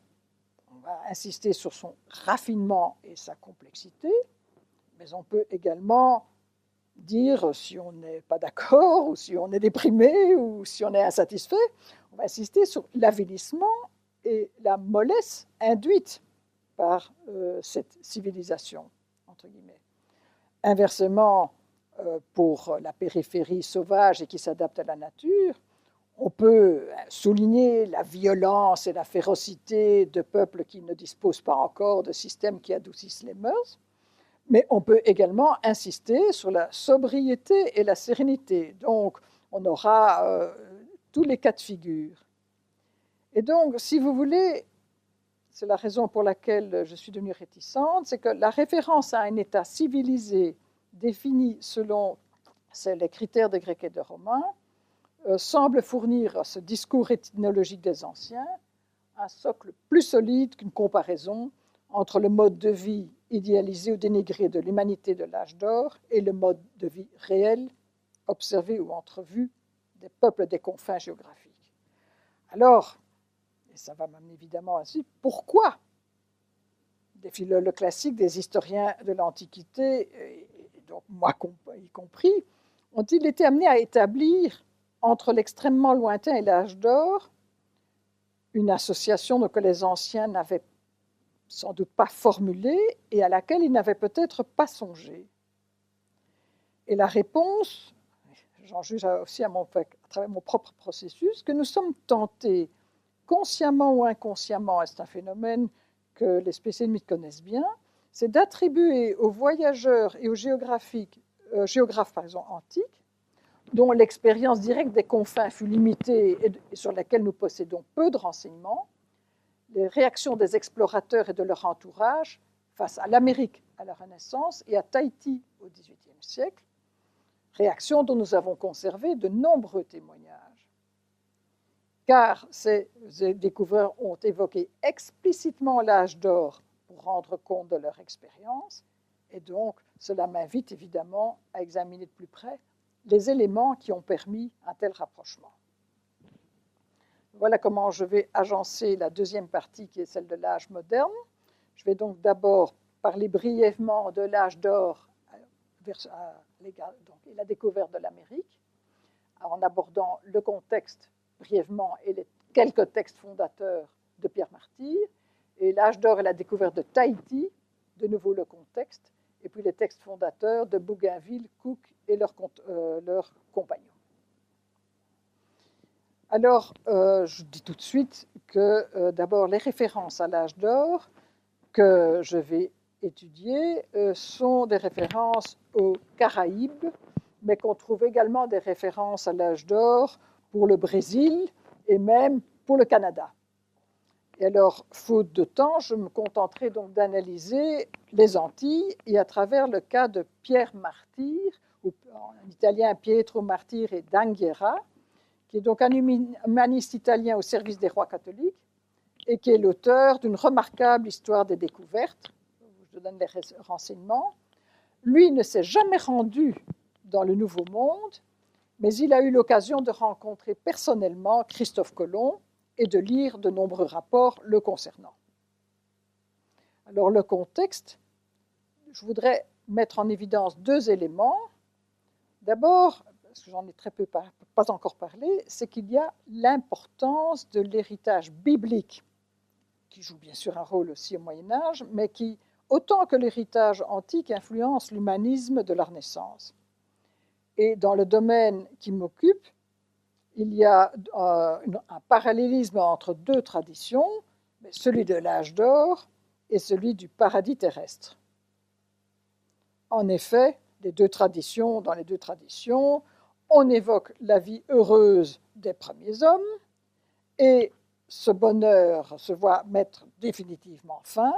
on va insister sur son raffinement et sa complexité, mais on peut également dire si on n'est pas d'accord, ou si on est déprimé, ou si on est insatisfait, on va insister sur l'avilissement et la mollesse induite par cette civilisation, entre guillemets. Inversement, pour la périphérie sauvage et qui s'adapte à la nature, on peut souligner la violence et la férocité de peuples qui ne disposent pas encore de systèmes qui adoucissent les mœurs, mais on peut également insister sur la sobriété et la sérénité. Donc, on aura tous les cas de figure. Et donc, si vous voulez, c'est la raison pour laquelle je suis devenue réticente, c'est que la référence à un État civilisé défini selon les critères des Grecs et des Romains semble fournir à ce discours ethnologique des anciens un socle plus solide qu'une comparaison entre le mode de vie idéalisé ou dénigré de l'humanité de l'âge d'or et le mode de vie réel, observé ou entrevu des peuples des confins géographiques. Alors, et ça va m'amener évidemment ainsi, pourquoi des philologues classiques, des historiens de l'Antiquité, et donc moi y compris, ont-ils été amenés à établir entre l'extrêmement lointain et l'âge d'or une association que les anciens n'avaient sans doute pas formulée et à laquelle il n'avait peut-être pas songé. Et la réponse, j'en juge aussi à travers mon propre processus, que nous sommes tentés, consciemment ou inconsciemment, et c'est un phénomène que les spécialistes connaissent bien, c'est d'attribuer aux voyageurs et aux géographes antiques, dont l'expérience directe des confins fut limitée et sur laquelle nous possédons peu de renseignements, les réactions des explorateurs et de leur entourage face à l'Amérique à la Renaissance et à Tahiti au XVIIIe siècle, réactions dont nous avons conservé de nombreux témoignages. Car ces découvreurs ont évoqué explicitement l'âge d'or pour rendre compte de leur expérience, et donc cela m'invite évidemment à examiner de plus près les éléments qui ont permis un tel rapprochement. Voilà comment je vais agencer la deuxième partie qui est celle de l'âge moderne. Je vais donc d'abord parler brièvement de l'âge d'or et la découverte de l'Amérique, en abordant le contexte brièvement et les quelques textes fondateurs de Pierre Martyr, et l'âge d'or et la découverte de Tahiti, de nouveau le contexte, et puis les textes fondateurs de Bougainville, Cook et leurs compagnons. Alors, je dis tout de suite que d'abord les références à l'âge d'or que je vais étudier sont des références aux Caraïbes, mais qu'on trouve également des références à l'âge d'or pour le Brésil et même pour le Canada. Et alors, faute de temps, je me contenterai donc d'analyser les Antilles et à travers le cas de Pierre Martyr, ou en italien Pietro Martire d'Anghiera, qui est donc un humaniste italien au service des rois catholiques et qui est l'auteur d'une remarquable histoire des découvertes. Je donne les renseignements. Lui ne s'est jamais rendu dans le Nouveau Monde, mais il a eu l'occasion de rencontrer personnellement Christophe Colomb et de lire de nombreux rapports le concernant. Alors le contexte, je voudrais mettre en évidence deux éléments. D'abord, parce que j'en ai très peu pas encore parlé, c'est qu'il y a l'importance de l'héritage biblique, qui joue bien sûr un rôle aussi au Moyen-Âge, mais qui, autant que l'héritage antique, influence l'humanisme de la Renaissance. Et dans le domaine qui m'occupe, il y a un parallélisme entre deux traditions, celui de l'âge d'or et celui du paradis terrestre. En effet, dans les deux traditions, on évoque la vie heureuse des premiers hommes et ce bonheur se voit mettre définitivement fin,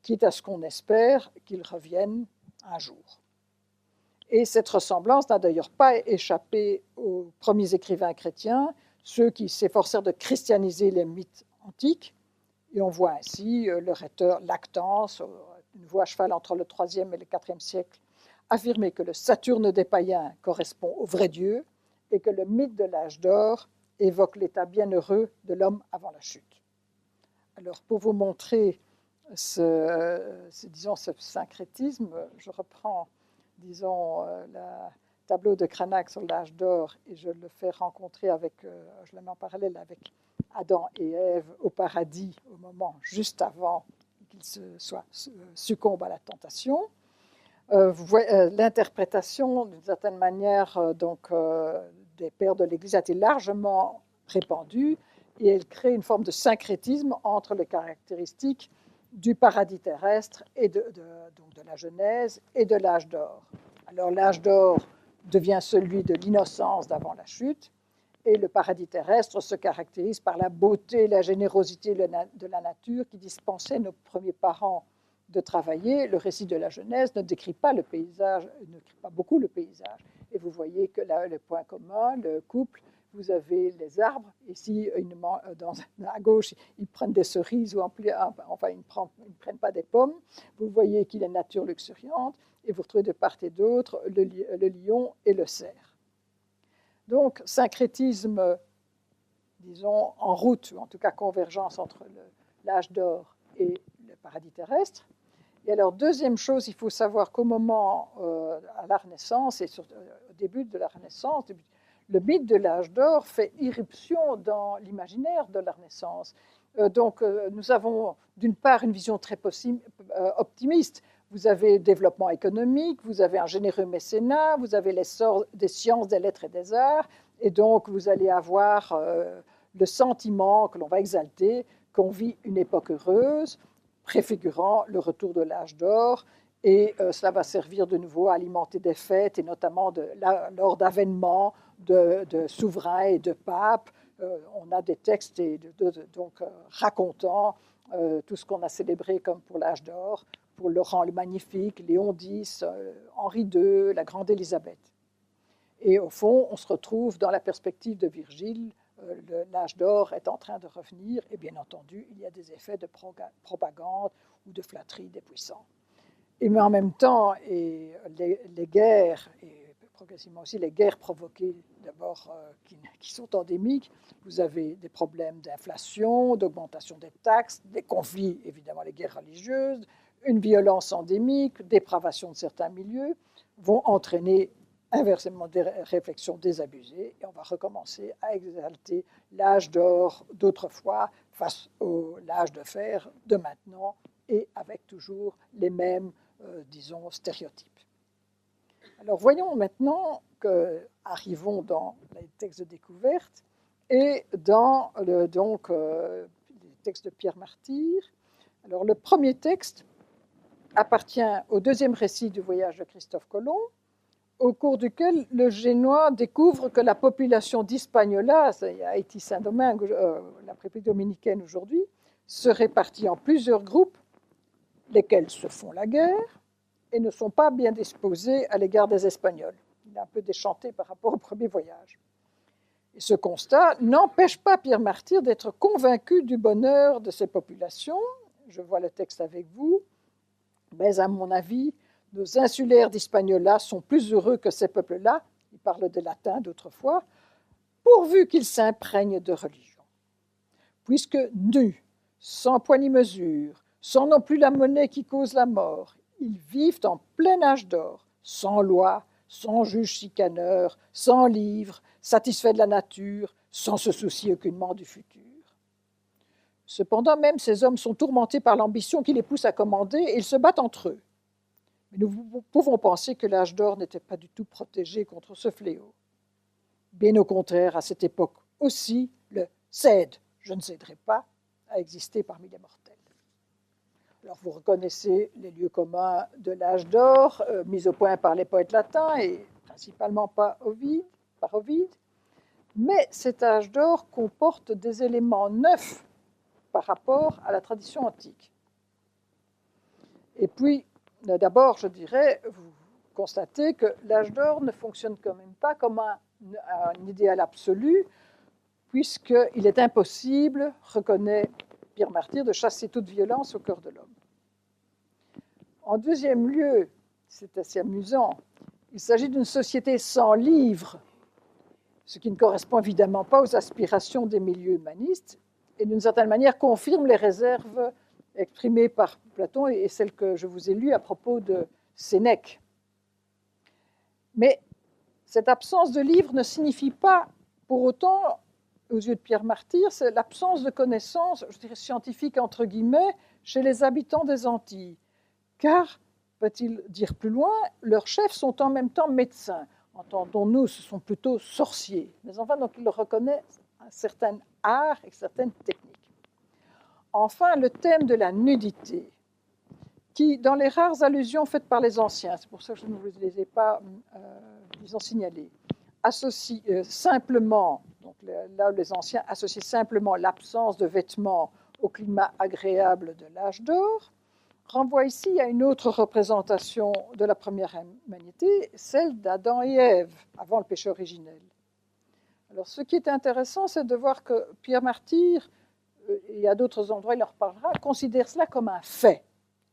quitte à ce qu'on espère qu'il revienne un jour. Et cette ressemblance n'a d'ailleurs pas échappé aux premiers écrivains chrétiens, ceux qui s'efforcèrent de christianiser les mythes antiques. Et on voit ainsi le rhéteur Lactance, une voix à cheval entre le IIIe et le IVe siècle, affirmer que le Saturne des païens correspond au vrai Dieu et que le mythe de l'âge d'or évoque l'état bienheureux de l'homme avant la chute. Alors, pour vous montrer ce syncrétisme, je reprends disons, le tableau de Cranach sur l'âge d'or, et je le fais rencontrer je le mets en parallèle avec Adam et Ève au paradis, au moment juste avant qu'ils succombent à la tentation. L'interprétation, d'une certaine manière, des pères de l'Église a été largement répandue, et elle crée une forme de syncrétisme entre les caractéristiques du paradis terrestre et donc de la Genèse et de l'âge d'or. Alors l'âge d'or devient celui de l'innocence d'avant la chute et le paradis terrestre se caractérise par la beauté, la générosité de la nature qui dispensait nos premiers parents de travailler. Le récit de la Genèse ne décrit pas le paysage, ne décrit pas beaucoup le paysage. Et vous voyez que là, le point commun, le couple, vous avez les arbres. Ici, à gauche, ils prennent des cerises, enfin, ils ne prennent pas des pommes. Vous voyez qu'il y a une nature luxuriante, et vous retrouvez de part et d'autre le lion et le cerf. Donc, syncrétisme, disons, en route, ou en tout cas convergence entre l'âge d'or et le paradis terrestre. Et alors, deuxième chose, il faut savoir qu'au moment, à la Renaissance, et au début de la Renaissance, le mythe de l'âge d'or fait irruption dans l'imaginaire de la Renaissance. Donc, nous avons d'une part une vision très optimiste. Vous avez développement économique, vous avez un généreux mécénat, vous avez l'essor des sciences, des lettres et des arts, et donc vous allez avoir le sentiment que l'on va exalter, qu'on vit une époque heureuse, préfigurant le retour de l'âge d'or, et cela va servir de nouveau à alimenter des fêtes, et notamment lors d'avènements de souverains et de papes. On a des textes donc, racontant tout ce qu'on a célébré comme pour l'âge d'or, pour Laurent le Magnifique, Léon X, Henri II, la grande Élisabeth. Et au fond, on se retrouve dans la perspective de Virgile, l'âge d'or est en train de revenir, et bien entendu, il y a des effets de propagande ou de flatterie des puissants. Mais en même temps, et les guerres, et progressivement aussi les guerres provoquées d'abord qui sont endémiques, vous avez des problèmes d'inflation, d'augmentation des taxes, des conflits, évidemment les guerres religieuses, une violence endémique, dépravation de certains milieux, vont entraîner inversement des réflexions désabusées, et on va recommencer à exalter l'âge d'or d'autrefois face à l'âge de fer de maintenant, et avec toujours les mêmes, disons, stéréotypes. Alors voyons maintenant arrivons dans les textes de découverte et dans les textes de Pierre Martyr. Alors le premier texte appartient au deuxième récit du voyage de Christophe Colomb, au cours duquel le Génois découvre que la population d'Hispaniola, c'est Haïti-Saint-Domingue, la République dominicaine aujourd'hui, se répartit en plusieurs groupes, lesquels se font la guerre et ne sont pas bien disposés à l'égard des Espagnols. Il est un peu déchanté par rapport au premier voyage. Et ce constat n'empêche pas Pierre Martyr d'être convaincu du bonheur de ces populations. Je vois le texte avec vous, mais à mon avis, nos insulaires d'Hispaniola sont plus heureux que ces peuples-là, ils parlent de latin d'autrefois, pourvu qu'ils s'imprègnent de religion. Puisque nus, sans poids ni mesure, sans non plus la monnaie qui cause la mort, ils vivent en plein âge d'or, sans loi, sans juge chicaneur, sans livre, satisfaits de la nature, sans se soucier aucunement du futur. Cependant, même ces hommes sont tourmentés par l'ambition qui les pousse à commander et ils se battent entre eux. Mais nous pouvons penser que l'âge d'or n'était pas du tout protégé contre ce fléau. Bien au contraire, à cette époque aussi, le « cède, je ne céderai pas » a existé parmi les mortels. Alors vous reconnaissez les lieux communs de l'âge d'or, mis au point par les poètes latins et principalement par Ovide, mais cet âge d'or comporte des éléments neufs par rapport à la tradition antique. Et puis, d'abord, je dirais, vous constatez que l'âge d'or ne fonctionne quand même pas comme un idéal absolu, puisqu'il est impossible, reconnaît Pierre Martyr, de chasser toute violence au cœur de l'homme. En deuxième lieu, c'est assez amusant, il s'agit d'une société sans livre, ce qui ne correspond évidemment pas aux aspirations des milieux humanistes, et d'une certaine manière confirme les réserves exprimées par Platon et celles que je vous ai lues à propos de Sénèque. Mais cette absence de livre ne signifie pas pour autant, aux yeux de Pierre Martyr, c'est l'absence de connaissances, je dirais scientifiques entre guillemets, chez les habitants des Antilles. Car, peut-il dire plus loin, leurs chefs sont en même temps médecins. Entendons-nous, ce sont plutôt sorciers. Mais enfin, donc, il reconnaît un certain art et certaines techniques. Enfin, le thème de la nudité, qui, dans les rares allusions faites par les anciens, c'est pour ça que je ne vous les ai pas, disons, signalées, associe simplement, donc là où les anciens associaient simplement l'absence de vêtements au climat agréable de l'âge d'or, renvoie ici à une autre représentation de la première humanité, celle d'Adam et Ève, avant le péché originel. Alors, ce qui est intéressant, c'est de voir que Pierre Martyr, et à d'autres endroits il en reparlera, considère cela comme un fait.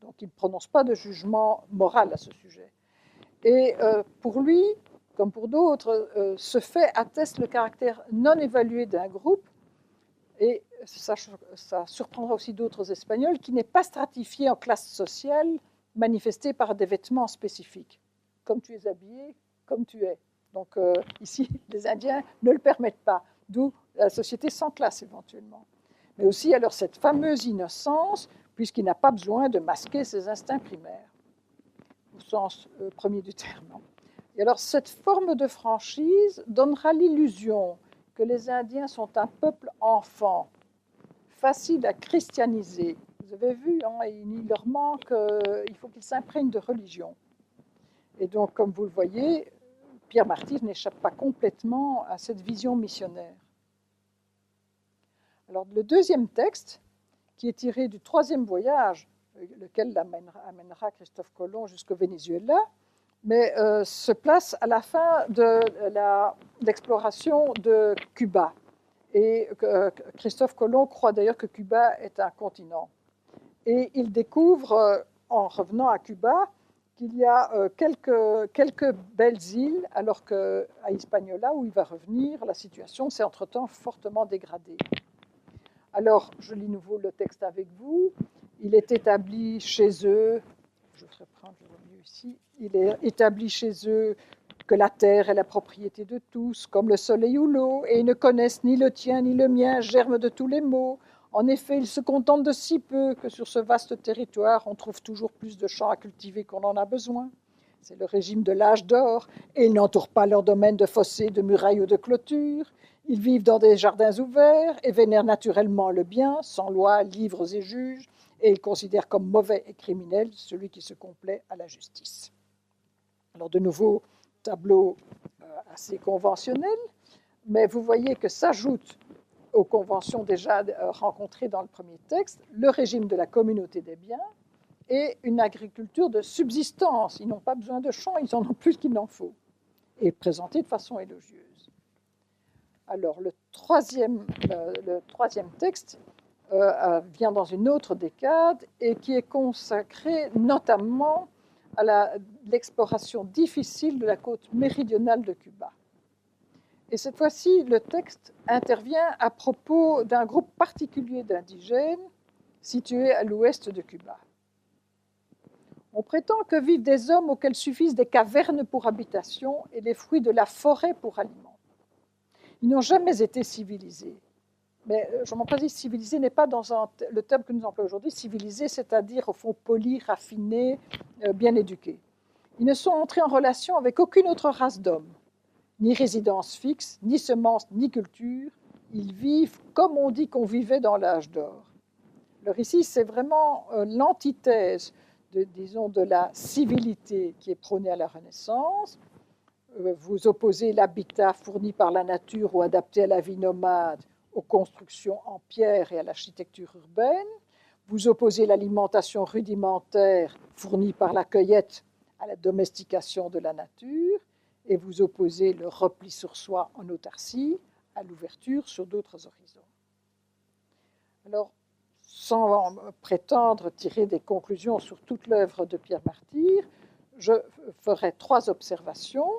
Donc, il ne prononce pas de jugement moral à ce sujet. Et pour lui, comme pour d'autres, ce fait atteste le caractère non évalué d'un groupe, et ça surprendra aussi d'autres Espagnols, qui n'est pas stratifié en classe sociale manifestée par des vêtements spécifiques. Comme tu es habillé, comme tu es. Donc ici, les Indiens ne le permettent pas, d'où la société sans classe éventuellement. mais aussi alors cette fameuse innocence, puisqu'il n'a pas besoin de masquer ses instincts primaires, au sens premier du terme. Et alors cette forme de franchise donnera l'illusion que les Indiens sont un peuple enfant, facile à christianiser. Vous avez vu, hein, il leur manque, il faut qu'ils s'imprègnent de religion. Et donc, comme vous le voyez, Pierre Martyr n'échappe pas complètement à cette vision missionnaire. Alors, le deuxième texte, qui est tiré du troisième voyage, lequel amènera Christophe Colomb jusqu'au Venezuela, mais se place à la fin de l'exploration de Cuba. Et Christophe Colomb croit d'ailleurs que Cuba est un continent. Et il découvre, en revenant à Cuba, qu'il y a quelques belles îles, alors qu'à Hispaniola, où il va revenir, la situation s'est entre-temps fortement dégradée. Alors, je lis nouveau le texte avec vous. Il est établi chez eux, je vais reprendre le mieux ici, il est établi chez eux que la terre est la propriété de tous, comme le soleil ou l'eau, et ils ne connaissent ni le tien ni le mien, germe de tous les maux. En effet, ils se contentent de si peu que sur ce vaste territoire, on trouve toujours plus de champs à cultiver qu'on en a besoin. C'est le régime de l'âge d'or, et ils n'entourent pas leur domaine de fossés, de murailles ou de clôtures. Ils vivent dans des jardins ouverts et vénèrent naturellement le bien, sans loi, livres et juges, et ils considèrent comme mauvais et criminel celui qui se complaît à la justice. Alors de nouveau, tableau assez conventionnel, mais vous voyez que s'ajoute aux conventions déjà rencontrées dans le premier texte, le régime de la communauté des biens et une agriculture de subsistance. Ils n'ont pas besoin de champs, ils en ont plus qu'il n'en faut, et présenté de façon élogieuse. Alors, le troisième texte vient dans une autre décade et qui est consacré notamment à l'exploration difficile de la côte méridionale de Cuba. Et cette fois-ci, le texte intervient à propos d'un groupe particulier d'indigènes situés à l'ouest de Cuba. On prétend que vivent des hommes auxquels suffisent des cavernes pour habitation et les fruits de la forêt pour aliment. Ils n'ont jamais été civilisés. Mais je m'en précise, civilisé n'est pas dans le terme que nous employons aujourd'hui. Civilisé, c'est-à-dire au fond poli, raffiné, bien éduqué. Ils ne sont entrés en relation avec aucune autre race d'hommes. Ni résidence fixe, ni semence, ni culture. Ils vivent comme on dit qu'on vivait dans l'âge d'or. Alors ici, c'est vraiment l'antithèse de la civilité qui est prônée à la Renaissance. Vous opposez l'habitat fourni par la nature ou adapté à la vie nomade aux constructions en pierre et à l'architecture urbaine. Vous opposez l'alimentation rudimentaire fournie par la cueillette à la domestication de la nature. Et vous opposez le repli sur soi en autarcie à l'ouverture sur d'autres horizons. Alors, sans prétendre tirer des conclusions sur toute l'œuvre de Pierre Martyr, je ferai 3 observations.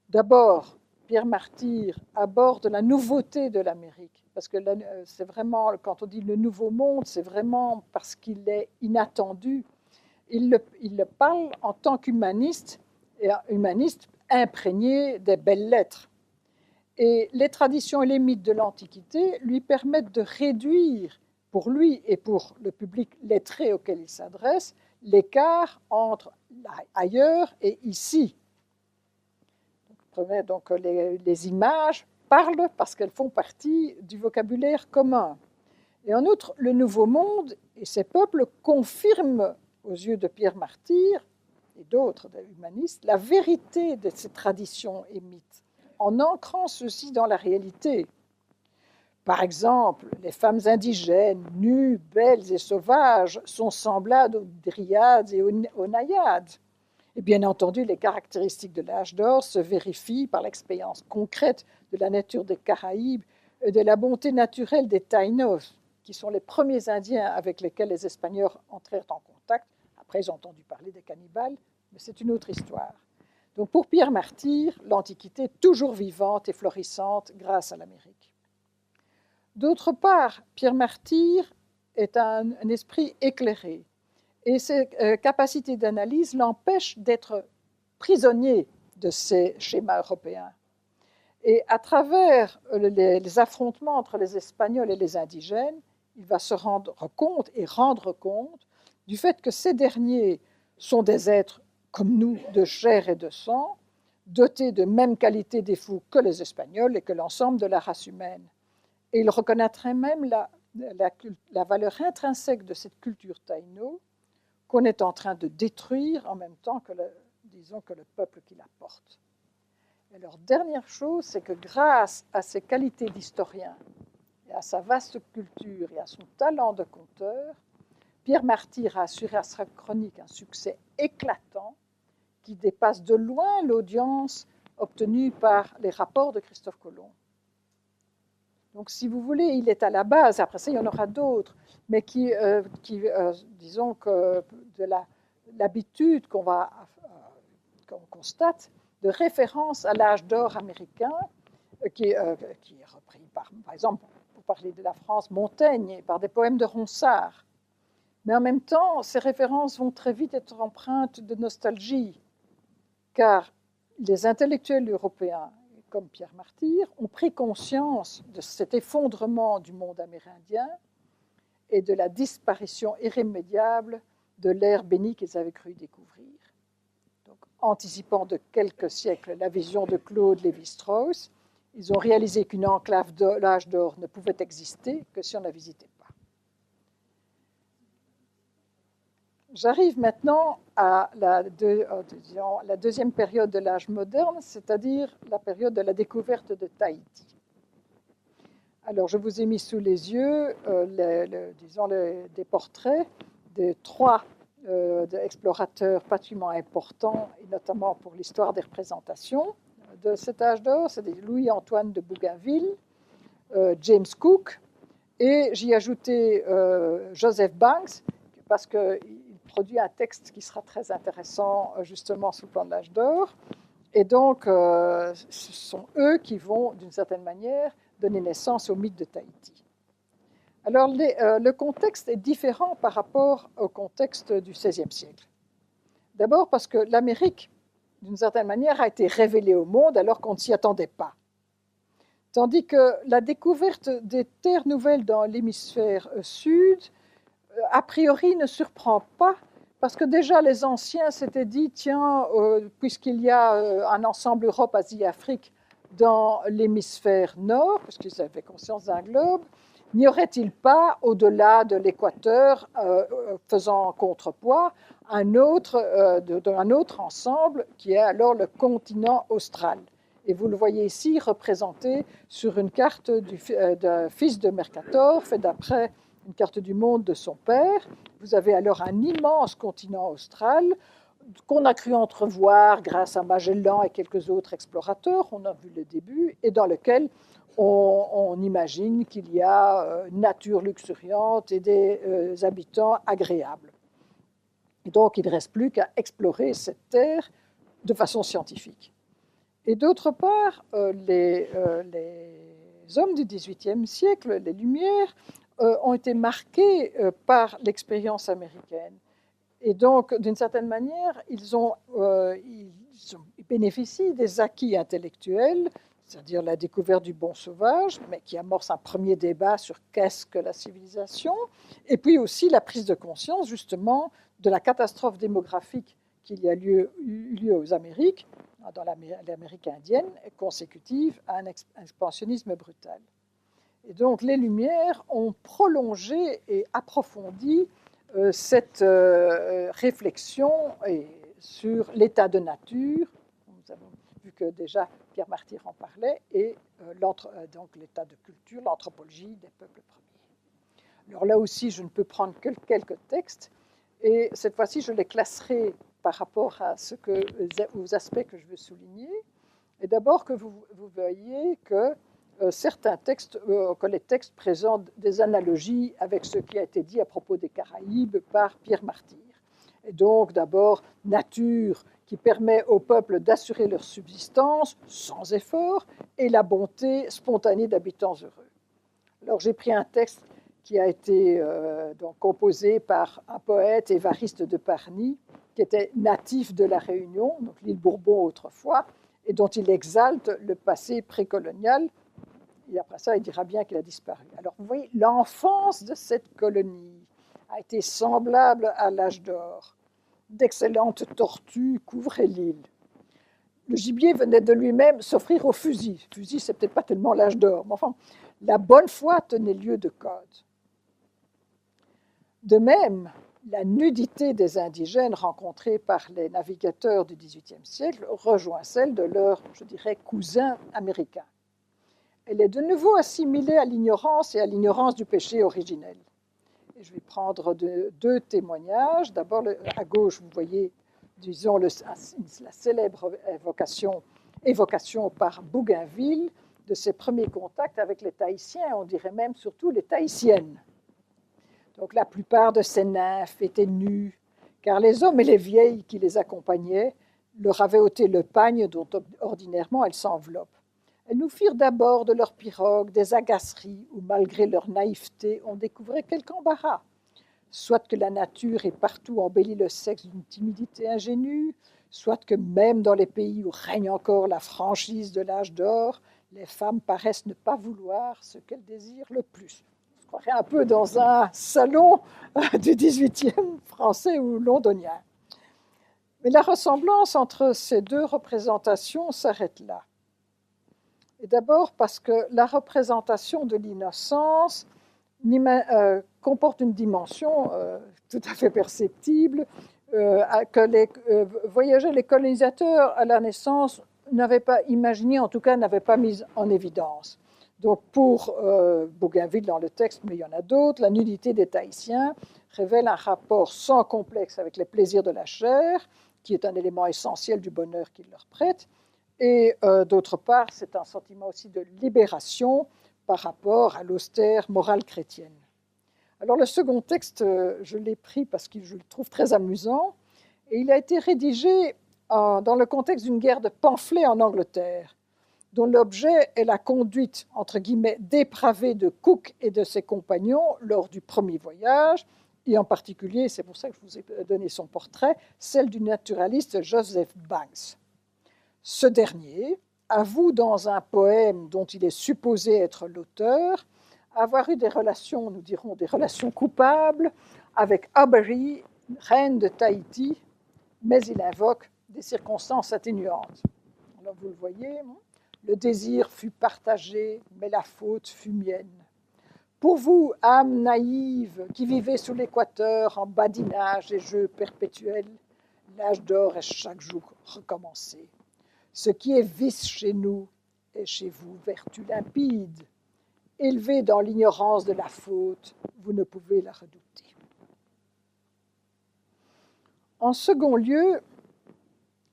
D'abord, Pierre Martyr aborde la nouveauté de l'Amérique, parce que c'est vraiment, quand on dit le nouveau monde, c'est vraiment parce qu'il est inattendu. Il le parle en tant qu'humaniste, et humaniste imprégné des belles lettres. Et les traditions et les mythes de l'Antiquité lui permettent de réduire, pour lui et pour le public lettré auquel il s'adresse, l'écart entre ailleurs et ici. Donc les images parlent parce qu'elles font partie du vocabulaire commun. Et en outre, le Nouveau Monde et ses peuples confirment, aux yeux de Pierre Martyr et d'autres humanistes, la vérité de ces traditions et mythes, en ancrant ceux-ci dans la réalité. Par exemple, les femmes indigènes, nues, belles et sauvages, sont semblables aux dryades et aux naïades. Et bien entendu, les caractéristiques de l'âge d'or se vérifient par l'expérience concrète de la nature des Caraïbes et de la bonté naturelle des Taïnos, qui sont les premiers Indiens avec lesquels les Espagnols entrèrent en contact. Après, ils ont entendu parler des cannibales, mais c'est une autre histoire. Donc pour Pierre Martyr, l'Antiquité est toujours vivante et florissante grâce à l'Amérique. D'autre part, Pierre Martyr est un esprit éclairé. Et ses capacités d'analyse l'empêchent d'être prisonnier de ces schémas européens. Et à travers les affrontements entre les Espagnols et les indigènes, il va se rendre compte et rendre compte du fait que ces derniers sont des êtres comme nous, de chair et de sang, dotés de même qualité des fous que les Espagnols et que l'ensemble de la race humaine. Et il reconnaîtrait même la valeur intrinsèque de cette culture taïno qu'on est en train de détruire en même temps que le peuple qui la porte. Et leur dernière chose, c'est que grâce à ses qualités d'historien et à sa vaste culture et à son talent de conteur, Pierre Martyr a assuré à sa chronique un succès éclatant qui dépasse de loin l'audience obtenue par les rapports de Christophe Colomb. Donc, si vous voulez, il est à la base, après ça, il y en aura d'autres, mais disons que de l'habitude qu'on constate de référence à l'âge d'or américain, qui est repris par exemple, pour parler de la France, Montaigne, par des poèmes de Ronsard. Mais en même temps, ces références vont très vite être empreintes de nostalgie, car les intellectuels européens, comme Pierre Martyr, ont pris conscience de cet effondrement du monde amérindien et de la disparition irrémédiable de l'ère bénie qu'ils avaient cru découvrir. Donc, anticipant de quelques siècles la vision de Claude Lévi-Strauss, ils ont réalisé qu'une enclave de l'âge d'or ne pouvait exister que si on la visitait pas. J'arrive maintenant à la deuxième période de l'âge moderne, c'est-à-dire la période de la découverte de Tahiti. Alors, je vous ai mis sous les yeux des portraits de trois explorateurs particulièrement importants, et notamment pour l'histoire des représentations de cet âge d'or. C'est Louis-Antoine de Bougainville, James Cook, et j'y ai ajouté Joseph Banks, parce qu'il produit un texte qui sera très intéressant justement sous le plan de l'âge d'or. Et donc, ce sont eux qui vont, d'une certaine manière, donner naissance au mythe de Tahiti. Alors, le contexte est différent par rapport au contexte du XVIe siècle. D'abord parce que l'Amérique, d'une certaine manière, a été révélée au monde alors qu'on ne s'y attendait pas. Tandis que la découverte des terres nouvelles dans l'hémisphère sud, a priori, ne surprend pas, parce que déjà les anciens s'étaient dit, tiens, puisqu'il y a un ensemble Europe, Asie, Afrique dans l'hémisphère nord, puisqu'ils avaient conscience d'un globe, n'y aurait-il pas, au-delà de l'équateur, faisant contrepoids, un autre ensemble qui est alors le continent austral. Et vous le voyez ici représenté sur une carte d'un fils de Mercator, fait d'après une carte du monde de son père. Vous avez alors un immense continent austral qu'on a cru entrevoir grâce à Magellan et quelques autres explorateurs, on a vu le début, et dans lequel on imagine qu'il y a une nature luxuriante et des habitants agréables. Et donc, il ne reste plus qu'à explorer cette terre de façon scientifique. Et d'autre part, les hommes du XVIIIe siècle, les Lumières, ont été marqués par l'expérience américaine. Et donc, d'une certaine manière, ils bénéficient des acquis intellectuels, c'est-à-dire la découverte du bon sauvage, mais qui amorce un premier débat sur qu'est-ce que la civilisation, et puis aussi la prise de conscience, justement, de la catastrophe démographique qu'il y a eu lieu aux Amériques, dans l'Amérique indienne, consécutive à un expansionnisme brutal. Et donc, les Lumières ont prolongé et approfondi cette réflexion sur l'état de nature. Nous avons vu que déjà Pierre Martyr en parlait, et donc l'état de culture, l'anthropologie des peuples premiers. Alors là aussi, je ne peux prendre que quelques textes, et cette fois-ci, je les classerai par rapport aux aspects que je veux souligner. Et d'abord que vous voyez que certains textes, que les textes présentent des analogies avec ce qui a été dit à propos des Caraïbes par Pierre Martyr. Et donc, d'abord, nature qui permet au peuple d'assurer leur subsistance sans effort, et la bonté spontanée d'habitants heureux. Alors, j'ai pris un texte qui a été donc composé par un poète, Évariste de Parny, qui était natif de la Réunion, donc l'île Bourbon autrefois, et dont il exalte le passé précolonial. Et après ça, il dira bien qu'il a disparu. Alors, vous voyez, l'enfance de cette colonie a été semblable à l'âge d'or. D'excellentes tortues couvraient l'île. Le gibier venait de lui-même s'offrir au fusil. Le fusil, c'est peut-être pas tellement l'âge d'or, mais enfin, la bonne foi tenait lieu de code. De même, la nudité des indigènes rencontrés par les navigateurs du XVIIIe siècle rejoint celle de leurs, je dirais, cousins américains. Elle est de nouveau assimilée à l'ignorance et à l'ignorance du péché originel. Et je vais prendre deux témoignages. D'abord, à gauche, vous voyez, disons, la célèbre évocation par Bougainville de ses premiers contacts avec les Tahitiens, on dirait même surtout les Tahitiennes. Donc la plupart de ces nymphes étaient nues, car les hommes et les vieilles qui les accompagnaient leur avaient ôté le pagne dont ordinairement elles s'enveloppent. Elles nous firent d'abord de leurs pirogues des agaceries où, malgré leur naïveté, on découvrait quelque embarras. Soit que la nature ait partout embelli le sexe d'une timidité ingénue, soit que même dans les pays où règne encore la franchise de l'âge d'or, les femmes paraissent ne pas vouloir ce qu'elles désirent le plus. Je croirais un peu dans un salon du XVIIIe français ou londonien. Mais la ressemblance entre ces deux représentations s'arrête là. Et d'abord parce que la représentation de l'innocence comporte une dimension tout à fait perceptible que les voyageurs, les colonisateurs à la naissance n'avaient pas imaginé, en tout cas n'avaient pas mise en évidence. Donc pour Bougainville dans le texte, mais il y en a d'autres, la nudité des Tahitiens révèle un rapport sans complexe avec les plaisirs de la chair, qui est un élément essentiel du bonheur qu'ils leur prêtent. Et d'autre part, c'est un sentiment aussi de libération par rapport à l'austère morale chrétienne. Alors le second texte, je l'ai pris parce que je le trouve très amusant, et il a été rédigé dans le contexte d'une guerre de pamphlets en Angleterre, dont l'objet est la conduite, entre guillemets, dépravée de Cook et de ses compagnons lors du premier voyage, et en particulier, c'est pour ça que je vous ai donné son portrait, celle du naturaliste Joseph Banks. Ce dernier avoue dans un poème dont il est supposé être l'auteur avoir eu des relations, nous dirons, des relations coupables avec Aubery, reine de Tahiti, mais il invoque des circonstances atténuantes. Alors vous le voyez, le désir fut partagé, mais la faute fut mienne. Pour vous, âme naïve qui vivez sous l'équateur en badinage et jeux perpétuels, l'âge d'or est chaque jour recommencé. Ce qui est vice chez nous est chez vous vertu limpide. Élevé dans l'ignorance de la faute, vous ne pouvez la redouter. En second lieu,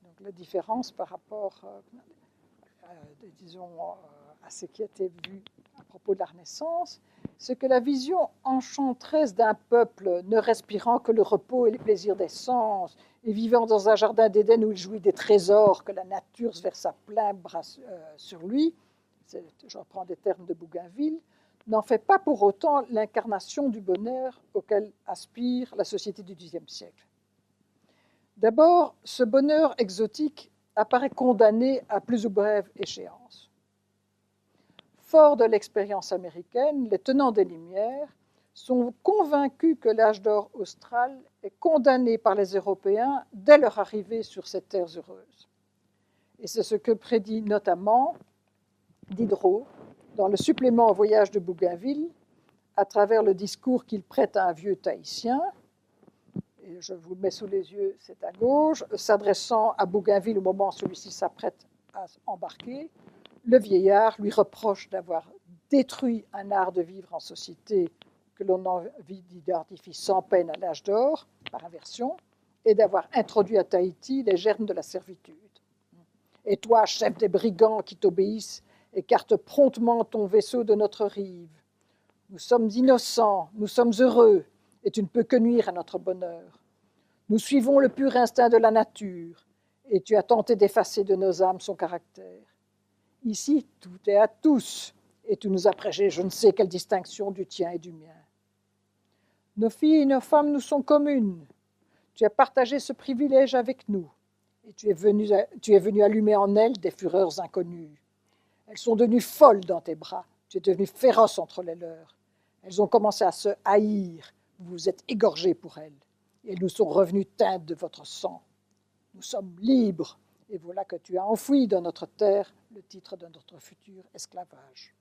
donc la différence par rapport disons, à ce qui a été vu à propos de la Renaissance, c'est que la vision enchanteresse d'un peuple ne respirant que le repos et les plaisirs des sens, et vivant dans un jardin d'Éden où il jouit des trésors que la nature versa plein bras sur lui, je reprends des termes de Bougainville, n'en fait pas pour autant l'incarnation du bonheur auquel aspire la société du XIe siècle. D'abord, ce bonheur exotique apparaît condamné à plus ou brève échéance. Forts de l'expérience américaine, les tenants des Lumières sont convaincus que l'âge d'or austral est condamné par les Européens dès leur arrivée sur ces terres heureuses. Et c'est ce que prédit notamment Diderot dans le supplément au voyage de Bougainville, à travers le discours qu'il prête à un vieux Tahitien, et je vous le mets sous les yeux, c'est à gauche, s'adressant à Bougainville au moment où celui-ci s'apprête à embarquer, le vieillard lui reproche d'avoir détruit un art de vivre en société que l'on envie d'identifie sans peine à l'âge d'or, par inversion, et d'avoir introduit à Tahiti les germes de la servitude. Et toi, chef des brigands qui t'obéissent, écarte promptement ton vaisseau de notre rive. Nous sommes innocents, nous sommes heureux, et tu ne peux que nuire à notre bonheur. Nous suivons le pur instinct de la nature, et tu as tenté d'effacer de nos âmes son caractère. Ici, tout est à tous, et tu nous as prêché je ne sais quelle distinction du tien et du mien. Nos filles et nos femmes nous sont communes. Tu as partagé ce privilège avec nous, et tu es venu allumer en elles des fureurs inconnues. Elles sont devenues folles dans tes bras, tu es devenu féroce entre les leurs. Elles ont commencé à se haïr, vous vous êtes égorgés pour elles, et elles nous sont revenues teintes de votre sang. Nous sommes libres, et voilà que tu as enfoui dans notre terre le titre de notre futur esclavage.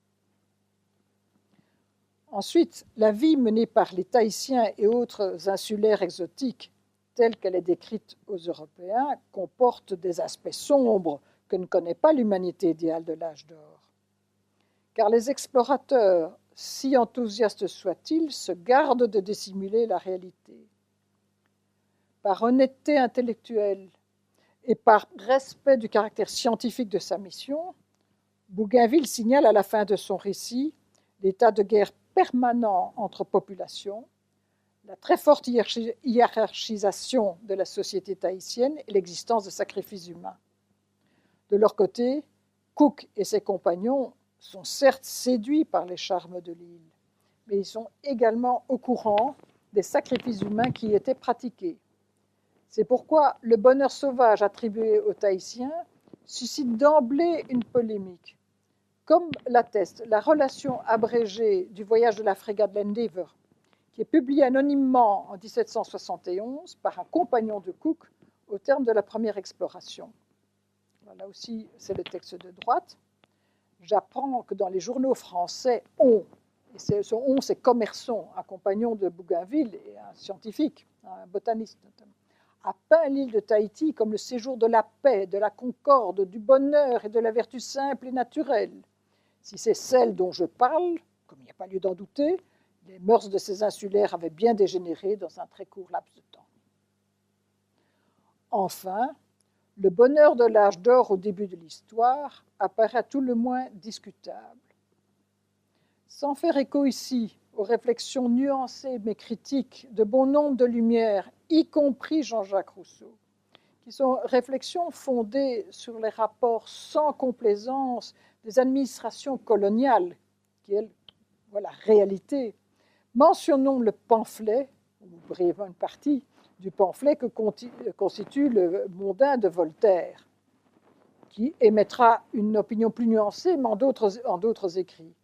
Ensuite, la vie menée par les Tahitiens et autres insulaires exotiques, telle qu'elle est décrite aux Européens, comporte des aspects sombres que ne connaît pas l'humanité idéale de l'âge d'or. Car les explorateurs, si enthousiastes soient-ils, se gardent de dissimuler la réalité. Par honnêteté intellectuelle et par respect du caractère scientifique de sa mission, Bougainville signale à la fin de son récit l'état de guerre permanent entre populations, la très forte hiérarchisation de la société tahitienne et l'existence de sacrifices humains. De leur côté, Cook et ses compagnons sont certes séduits par les charmes de l'île, mais ils sont également au courant des sacrifices humains qui y étaient pratiqués. C'est pourquoi le bonheur sauvage attribué aux Tahitiens suscite d'emblée une polémique. Comme l'atteste la relation abrégée du voyage de la frégate l'Endeavour, qui est publiée anonymement en 1771 par un compagnon de Cook au terme de la première exploration. Là aussi, c'est le texte de droite. J'apprends que dans les journaux français, on, et ce on, c'est Commerson, un compagnon de Bougainville et un scientifique, un botaniste notamment, a peint l'île de Tahiti comme le séjour de la paix, de la concorde, du bonheur et de la vertu simple et naturelle. Si c'est celle dont je parle, comme il n'y a pas lieu d'en douter, les mœurs de ces insulaires avaient bien dégénéré dans un très court laps de temps. Enfin, le bonheur de l'âge d'or au début de l'histoire apparaît à tout le moins discutable. Sans faire écho ici aux réflexions nuancées mais critiques de bon nombre de lumières, y compris Jean-Jacques Rousseau, qui sont réflexions fondées sur les rapports sans complaisance des administrations coloniales, qui est la réalité. Mentionnons le pamphlet, ou brièvement une partie du pamphlet que constitue le Mondain de Voltaire, qui émettra une opinion plus nuancée, mais en d'autres écrits.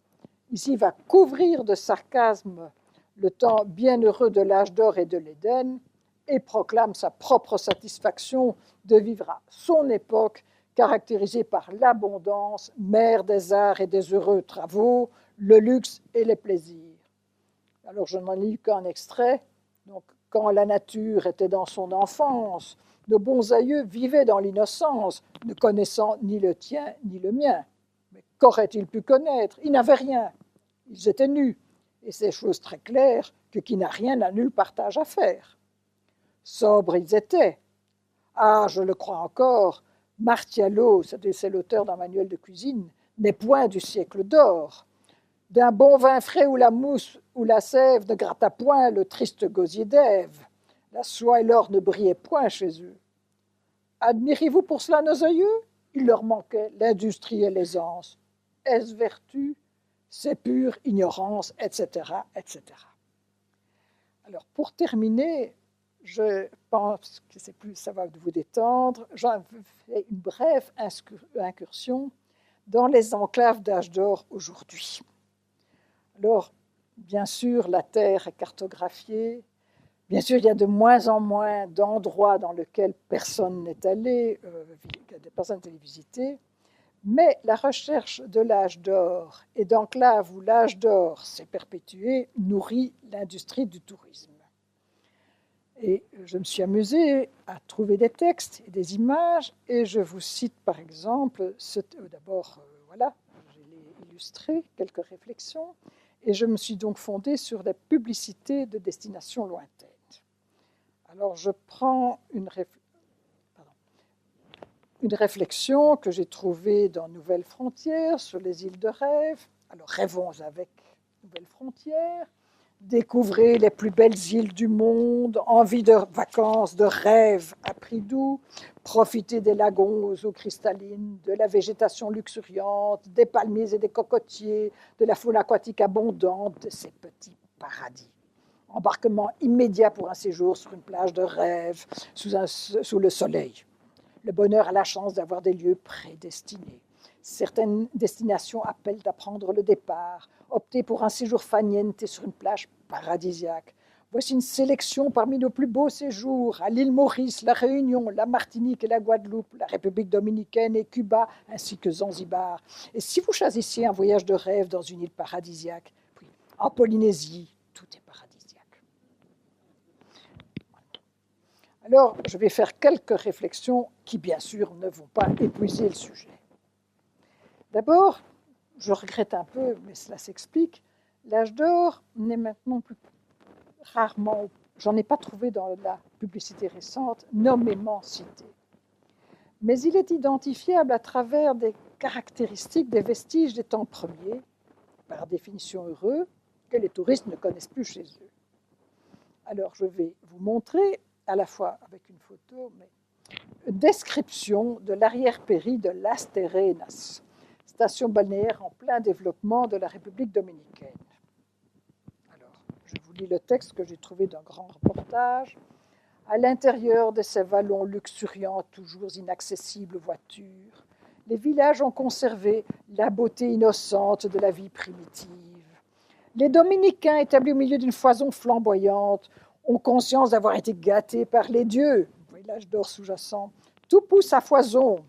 Ici, il va couvrir de sarcasme le temps bienheureux de l'âge d'or et de l'Éden et proclame sa propre satisfaction de vivre à son époque caractérisée par l'abondance, mère des arts et des heureux travaux, le luxe et les plaisirs. Alors, je n'en lis qu'un extrait. Donc, quand la nature était dans son enfance, nos bons aïeux vivaient dans l'innocence, ne connaissant ni le tien ni le mien. Mais qu'auraient-ils pu connaître? Ils n'avaient rien. Ils étaient nus. Et c'est chose très claire que qui n'a rien n'a nul partage à faire. Sobres ils étaient. Ah, je le crois encore, Martiallo, c'est l'auteur d'un manuel de cuisine, n'est point du siècle d'or. D'un bon vin frais où la mousse ou la sève ne gratta point le triste gosier d'Ève. La soie et l'or ne brillaient point chez eux. Admirez-vous pour cela nos aïeux? Il leur manquait l'industrie et l'aisance. Est-ce vertu? C'est pure ignorance, etc., etc. Alors, pour terminer, je pense que ça va vous détendre. J'en fais une brève incursion dans les enclaves d'âge d'or aujourd'hui. Alors, bien sûr, la Terre est cartographiée. Bien sûr, il y a de moins en moins d'endroits dans lesquels personne n'est allé, des personnes allaient visiter. Mais la recherche de l'âge d'or et d'enclaves où l'âge d'or s'est perpétué nourrit l'industrie du tourisme. Et je me suis amusée à trouver des textes et des images, et je vous cite par exemple, d'abord, voilà, je l'ai illustré, quelques réflexions, et je me suis donc fondée sur des publicités de destinations lointaines. Alors je prends une réflexion que j'ai trouvée dans Nouvelles Frontières sur les îles de rêve. Alors rêvons avec Nouvelles Frontières. Découvrez les plus belles îles du monde, envie de vacances, de rêve à prix doux, profitez des lagons aux eaux cristallines, de la végétation luxuriante, des palmiers et des cocotiers, de la faune aquatique abondante, de ces petits paradis. Embarquement immédiat pour un séjour sur une plage de rêve, sous le soleil. Le bonheur a la chance d'avoir des lieux prédestinés. Certaines destinations appellent à prendre le départ. Optez pour un séjour faniente sur une plage paradisiaque. Voici une sélection parmi nos plus beaux séjours à l'île Maurice, la Réunion, la Martinique et la Guadeloupe, la République dominicaine et Cuba, ainsi que Zanzibar. Et si vous choisissiez un voyage de rêve dans une île paradisiaque, puis en Polynésie, tout est paradisiaque. Alors, je vais faire quelques réflexions qui, bien sûr, ne vont pas épuiser le sujet. D'abord, je regrette un peu, mais cela s'explique, l'âge d'or n'est maintenant plus rarement, j'en ai pas trouvé dans la publicité récente, nommément cité. Mais il est identifiable à travers des caractéristiques, des vestiges des temps premiers, par définition heureux, que les touristes ne connaissent plus chez eux. Alors, je vais vous montrer, à la fois avec une photo, mais une description de l'arrière-péri de Las Terrenas, station balnéaire en plein développement de la République dominicaine. Alors, je vous lis le texte que j'ai trouvé d'un grand reportage. À l'intérieur de ces vallons luxuriants, toujours inaccessibles aux voitures, les villages ont conservé la beauté innocente de la vie primitive. Les Dominicains, établis au milieu d'une foison flamboyante, ont conscience d'avoir été gâtés par les dieux. Vous voyez l'âge d'or sous-jacent. Tout pousse à foison.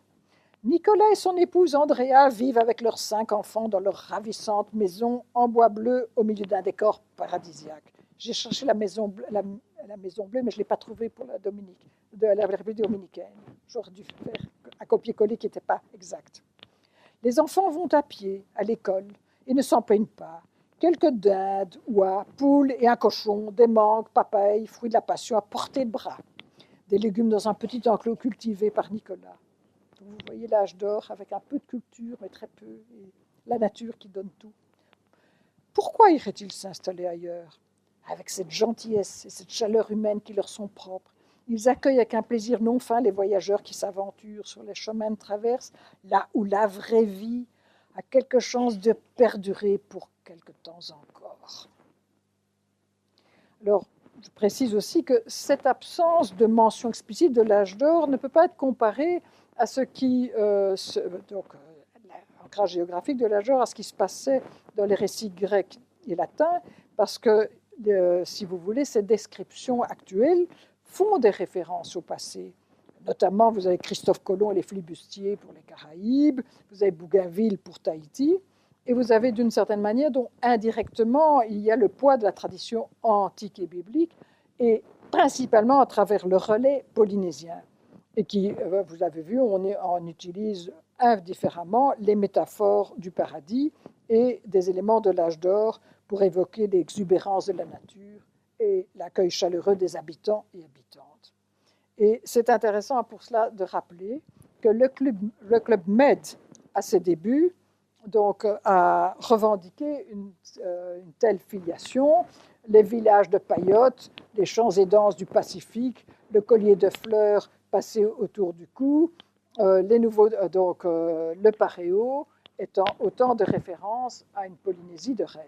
Nicolas et son épouse Andrea vivent avec leurs 5 enfants dans leur ravissante maison en bois bleu au milieu d'un décor paradisiaque. J'ai cherché la maison bleue, mais je ne l'ai pas trouvée pour la République dominicaine. J'aurais dû faire un copier-coller qui n'était pas exact. Les enfants vont à pied à l'école et ne s'en plaignent pas. Quelques dindes, oies, poules et un cochon, des mangues, papayes, fruits de la passion à portée de bras. Des légumes dans un petit enclos cultivé par Nicolas. Vous voyez l'âge d'or avec un peu de culture, mais très peu, et la nature qui donne tout. Pourquoi irait-il s'installer ailleurs? Avec cette gentillesse et cette chaleur humaine qui leur sont propres, ils accueillent avec un plaisir non fin les voyageurs qui s'aventurent sur les chemins de traverse, là où la vraie vie a quelque chance de perdurer pour quelque temps encore. Alors, je précise aussi que cette absence de mention explicite de l'âge d'or ne peut pas être comparée à ce qui, l'ancrage géographique de l'âge d'or, à ce qui se passait dans les récits grecs et latins, parce que, si vous voulez, ces descriptions actuelles font des références au passé. Notamment, vous avez Christophe Colomb et les flibustiers pour les Caraïbes, vous avez Bougainville pour Tahiti, et vous avez d'une certaine manière, donc indirectement, il y a le poids de la tradition antique et biblique, et principalement à travers le relais polynésien. Et qui, vous avez vu, on utilise indifféremment les métaphores du paradis et des éléments de l'âge d'or pour évoquer l'exubérance de la nature et l'accueil chaleureux des habitants et habitantes. Et c'est intéressant pour cela de rappeler que le club Med, à ses débuts, donc, a revendiqué une telle filiation. Les villages de paillotes, les champs et danses du Pacifique, le collier de fleurs passé autour du cou, le paréo étant autant de références à une Polynésie de rêve.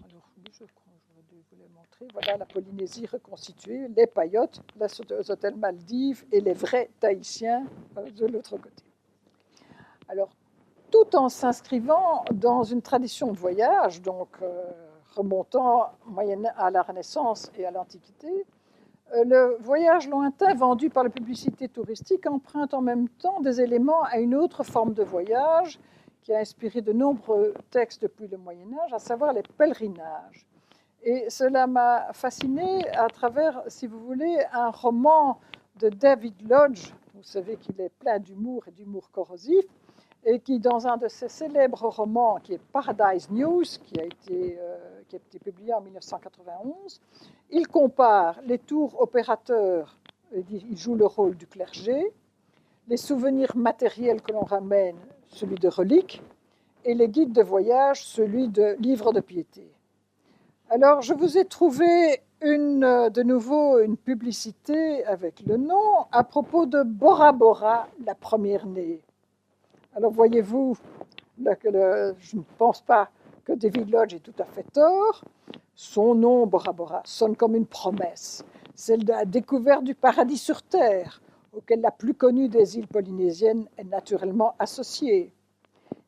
Alors, je crois que j'aurais dû vous les montrer. Voilà la Polynésie reconstituée, les paillotes, les hôtels Maldives et les vrais Tahitiens de l'autre côté. Alors, tout en s'inscrivant dans une tradition de voyage, donc remontant à la Renaissance et à l'Antiquité, le voyage lointain vendu par la publicité touristique emprunte en même temps des éléments à une autre forme de voyage qui a inspiré de nombreux textes depuis le Moyen-Âge, à savoir les pèlerinages. Et cela m'a fasciné à travers, si vous voulez, un roman de David Lodge. Vous savez qu'il est plein d'humour et d'humour corrosif, et qui, dans un de ses célèbres romans, qui est Paradise News, qui a été publié en 1991, il compare les tours opérateurs, il joue le rôle du clergé, les souvenirs matériels que l'on ramène, celui de reliques, et les guides de voyage, celui de livres de piété. Alors, je vous ai trouvé de nouveau une publicité avec le nom à propos de Bora Bora, la première née. Alors, voyez-vous, je ne pense pas que David Lodge ait tout à fait tort. Son nom, Bora Bora, sonne comme une promesse. celle de la découverte du paradis sur Terre, auquel la plus connue des îles polynésiennes est naturellement associée.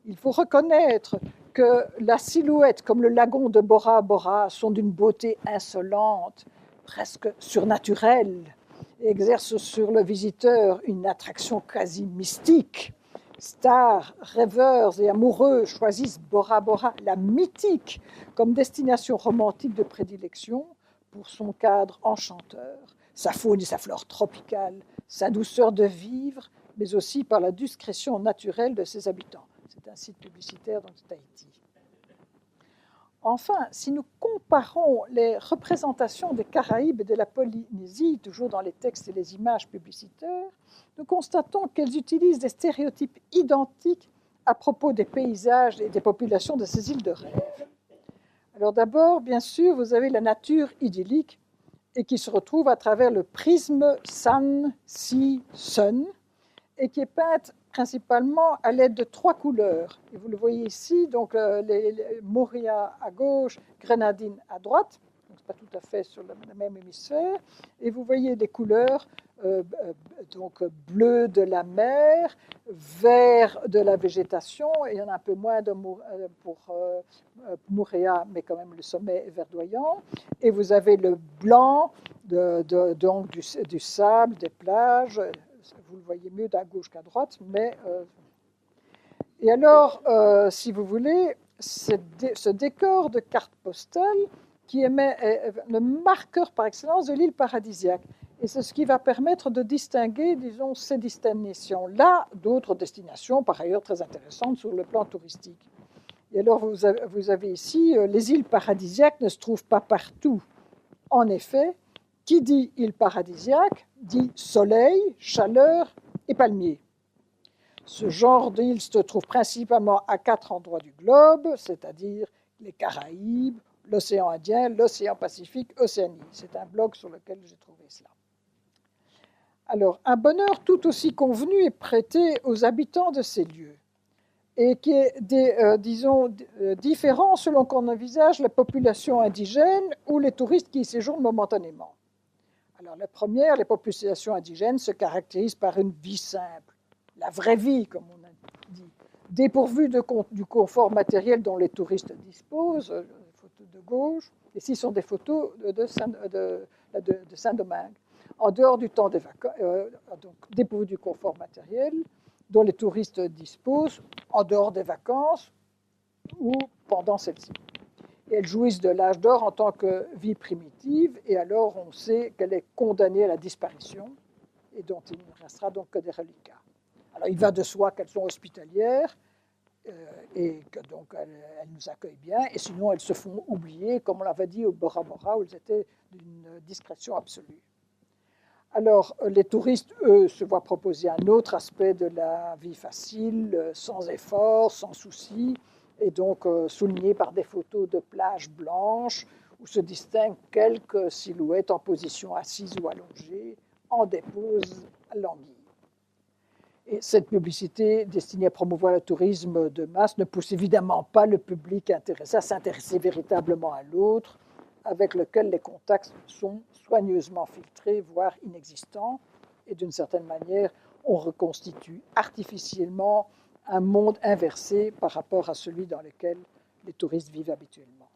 Il faut reconnaître que la silhouette, comme le lagon de Bora Bora, sont d'une beauté insolente, presque surnaturelle, et exercent sur le visiteur une attraction quasi mystique. Stars, rêveurs et amoureux choisissent Bora Bora, la mythique, comme destination romantique de prédilection pour son cadre enchanteur, sa faune et sa flore tropicale, sa douceur de vivre, mais aussi par la discrétion naturelle de ses habitants. C'est un site publicitaire dans Tahiti. Enfin, si nous comparons les représentations des Caraïbes et de la Polynésie, toujours dans les textes et les images publicitaires, nous constatons qu'elles utilisent des stéréotypes identiques à propos des paysages et des populations de ces îles de rêve. Alors d'abord, bien sûr, vous avez la nature idyllique et qui se retrouve à travers le prisme Sun, Sea, Sun, et qui est peinte principalement à l'aide de 3 couleurs. Et vous le voyez ici, donc les Moorea à gauche, Grenadine à droite, donc ce n'est pas tout à fait sur le même hémisphère, et vous voyez les couleurs donc bleu de la mer, vert de la végétation, et il y en a un peu moins pour Moorea, mais quand même le sommet est verdoyant, et vous avez le blanc donc du sable, des plages. Vous le voyez mieux d'à gauche qu'à droite, mais... Et alors, si vous voulez, ce décor de carte postale qui est le marqueur par excellence de l'île paradisiaque. Et c'est ce qui va permettre de distinguer, disons, ces destinations-là d'autres destinations, par ailleurs très intéressantes sur le plan touristique. Et alors, vous avez ici, les îles paradisiaques ne se trouvent pas partout. En effet, qui dit île paradisiaque dit soleil, chaleur et palmiers. Ce genre d'île se trouve principalement à 4 endroits du globe, c'est-à-dire les Caraïbes, l'océan Indien, l'océan Pacifique, Océanie. C'est un blog sur lequel j'ai trouvé cela. Alors, un bonheur tout aussi convenu est prêté aux habitants de ces lieux et qui est, différent selon qu'on envisage la population indigène ou les touristes qui y séjournent momentanément. Alors, la première, les populations indigènes se caractérisent par une vie simple, la vraie vie, comme on a dit, dépourvue du confort matériel dont les touristes disposent. Les photos de gauche, ici sont des photos de Saint-Domingue. En dehors du temps des vacances, donc dépourvue du confort matériel dont les touristes disposent, en dehors des vacances ou pendant celles-ci. Et elles jouissent de l'âge d'or en tant que vie primitive, et alors on sait qu'elle est condamnée à la disparition, et dont il ne restera donc que des reliquats. Alors il va de soi qu'elles sont hospitalières, et que donc elles nous accueillent bien, et sinon elles se font oublier, comme on l'avait dit au Bora Bora, où elles étaient d'une discrétion absolue. Alors les touristes, eux, se voient proposer un autre aspect de la vie facile, sans effort, sans souci, et donc souligné par des photos de plages blanches où se distinguent quelques silhouettes en position assise ou allongée, en dépose languille. Et cette publicité destinée à promouvoir le tourisme de masse ne pousse évidemment pas le public intéressé à s'intéresser véritablement à l'autre, avec lequel les contacts sont soigneusement filtrés, voire inexistants, et d'une certaine manière, on reconstitue artificiellement un monde inversé par rapport à celui dans lequel les touristes vivent habituellement.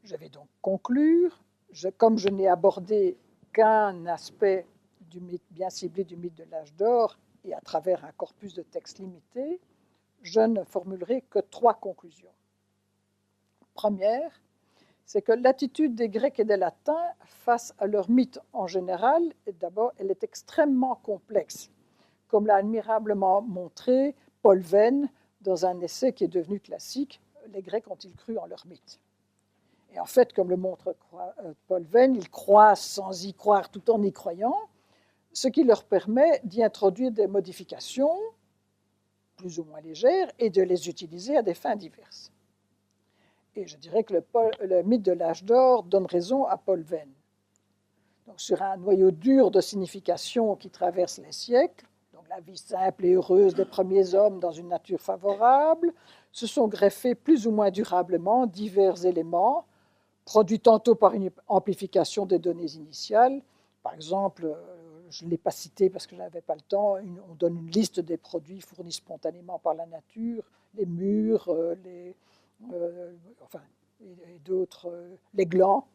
Je vais donc conclure. Comme je n'ai abordé qu'un aspect du mythe bien ciblé du mythe de l'âge d'or et à travers un corpus de textes limité, je ne formulerai que 3 conclusions. Première, c'est que l'attitude des Grecs et des Latins face à leur mythe en général, d'abord, elle est extrêmement complexe, comme l'a admirablement montré Paul Venn dans un essai qui est devenu classique, « Les Grecs ont-ils cru en leur mythe ?» Et en fait, comme le montre Paul Venn, ils croient sans y croire tout en y croyant, ce qui leur permet d'y introduire des modifications plus ou moins légères et de les utiliser à des fins diverses. Et je dirais que le mythe de l'âge d'or donne raison à Paul Venn. Donc, sur un noyau dur de signification qui traverse les siècles, donc la vie simple et heureuse des premiers hommes dans une nature favorable, se sont greffés plus ou moins durablement divers éléments produit tantôt par une amplification des données initiales. Par exemple, je ne l'ai pas cité parce que je n'avais pas le temps, on donne une liste des produits fournis spontanément par la nature, les mûres, et d'autres, les glands.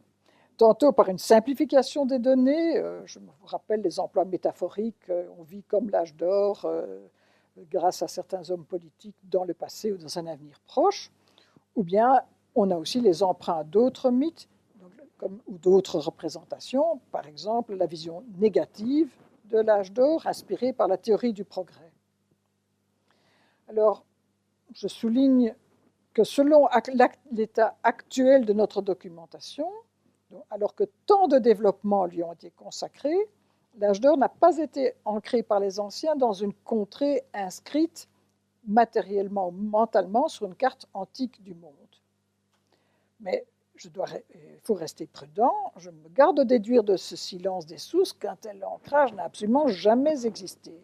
Tantôt par une simplification des données, je me rappelle les emplois métaphoriques, on vit comme l'âge d'or grâce à certains hommes politiques dans le passé ou dans un avenir proche, ou bien on a aussi les emprunts d'autres mythes ou d'autres représentations, par exemple la vision négative de l'âge d'or inspirée par la théorie du progrès. Alors, je souligne que selon l'état actuel de notre documentation, alors que tant de développements lui ont été consacrés, l'âge d'or n'a pas été ancré par les anciens dans une contrée inscrite matériellement ou mentalement sur une carte antique du monde. Mais il faut rester prudent, je me garde de déduire de ce silence des sources qu'un tel ancrage n'a absolument jamais existé.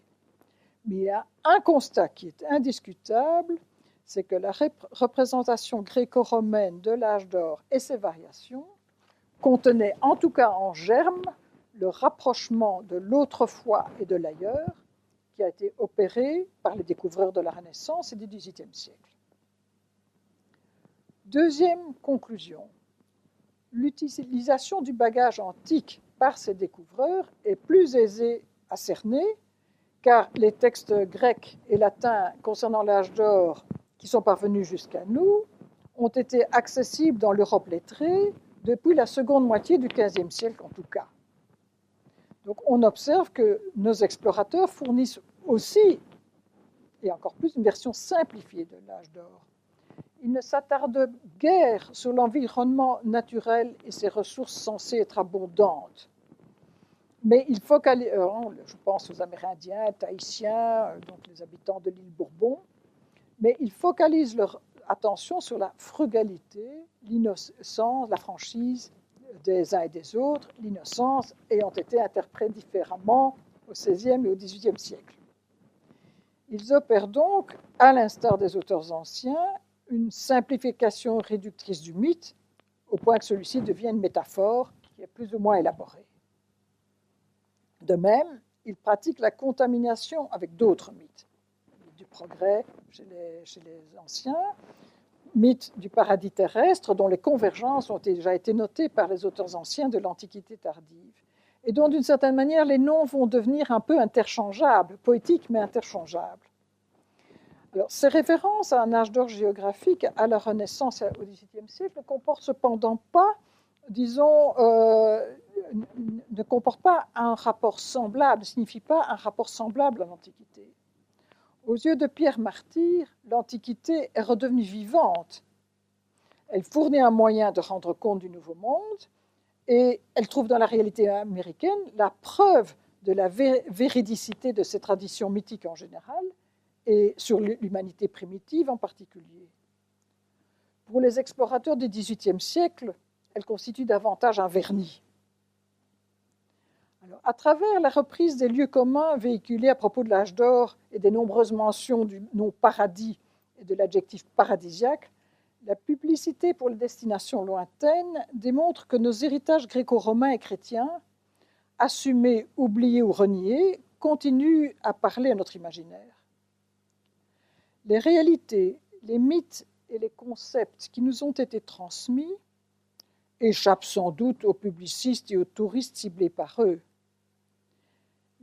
Mais il y a un constat qui est indiscutable, c'est que la représentation gréco-romaine de l'âge d'or et ses variations contenait en tout cas en germe le rapprochement de l'autrefois et de l'ailleurs qui a été opéré par les découvreurs de la Renaissance et du XVIIIe siècle. Deuxième conclusion, l'utilisation du bagage antique par ces découvreurs est plus aisée à cerner car les textes grecs et latins concernant l'âge d'or qui sont parvenus jusqu'à nous ont été accessibles dans l'Europe lettrée depuis la seconde moitié du XVe siècle en tout cas. Donc on observe que nos explorateurs fournissent aussi, et encore plus, une version simplifiée de l'âge d'or. Ils ne s'attardent guère sur l'environnement naturel et ses ressources censées être abondantes. Mais ils focalisent, je pense aux Amérindiens, Tahitiens, donc les habitants de l'île Bourbon, mais ils focalisent leur attention sur la frugalité, l'innocence, la franchise des uns et des autres, l'innocence ayant été interprétée différemment au XVIe et au XVIIIe siècle. Ils opèrent donc, à l'instar des auteurs anciens, une simplification réductrice du mythe, au point que celui-ci devient une métaphore qui est plus ou moins élaborée. De même, ils pratiquent la contamination avec d'autres mythes. Le mythe du progrès chez les anciens, mythe du paradis terrestre, dont les convergences ont déjà été notées par les auteurs anciens de l'Antiquité tardive, et dont, d'une certaine manière, les noms vont devenir un peu interchangeables, poétiques mais interchangeables. Alors, ces références à un âge d'or géographique à la Renaissance et au XVIIIe siècle ne comportent cependant pas, disons, ne comportent pas un rapport semblable, ne signifient pas un rapport semblable à l'Antiquité. Aux yeux de Pierre Martyr, l'Antiquité est redevenue vivante. Elle fournit un moyen de rendre compte du Nouveau Monde et elle trouve dans la réalité américaine la preuve de la véridicité de ces traditions mythiques en général et sur l'humanité primitive en particulier. Pour les explorateurs du XVIIIe siècle, elle constitue davantage un vernis. Alors, à travers la reprise des lieux communs véhiculés à propos de l'âge d'or et des nombreuses mentions du nom paradis et de l'adjectif paradisiaque, la publicité pour les destinations lointaines démontre que nos héritages gréco-romains et chrétiens, assumés, oubliés ou reniés, continuent à parler à notre imaginaire. Les réalités, les mythes et les concepts qui nous ont été transmis échappent sans doute aux publicistes et aux touristes ciblés par eux.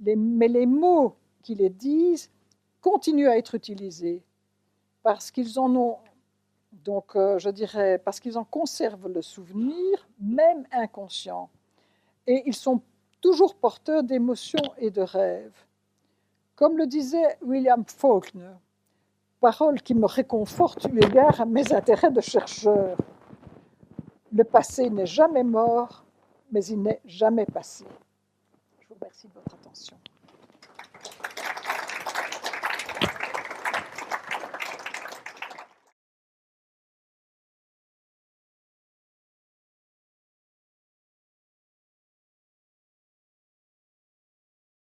Mais les mots qui les disent continuent à être utilisés parce qu'ils en ont, donc parce qu'ils en conservent le souvenir, même inconscient. Et ils sont toujours porteurs d'émotions et de rêves. Comme le disait William Faulkner, parole qui me réconforte eu égard à mes intérêts de chercheur. Le passé n'est jamais mort, mais il n'est jamais passé. Je vous remercie de votre attention.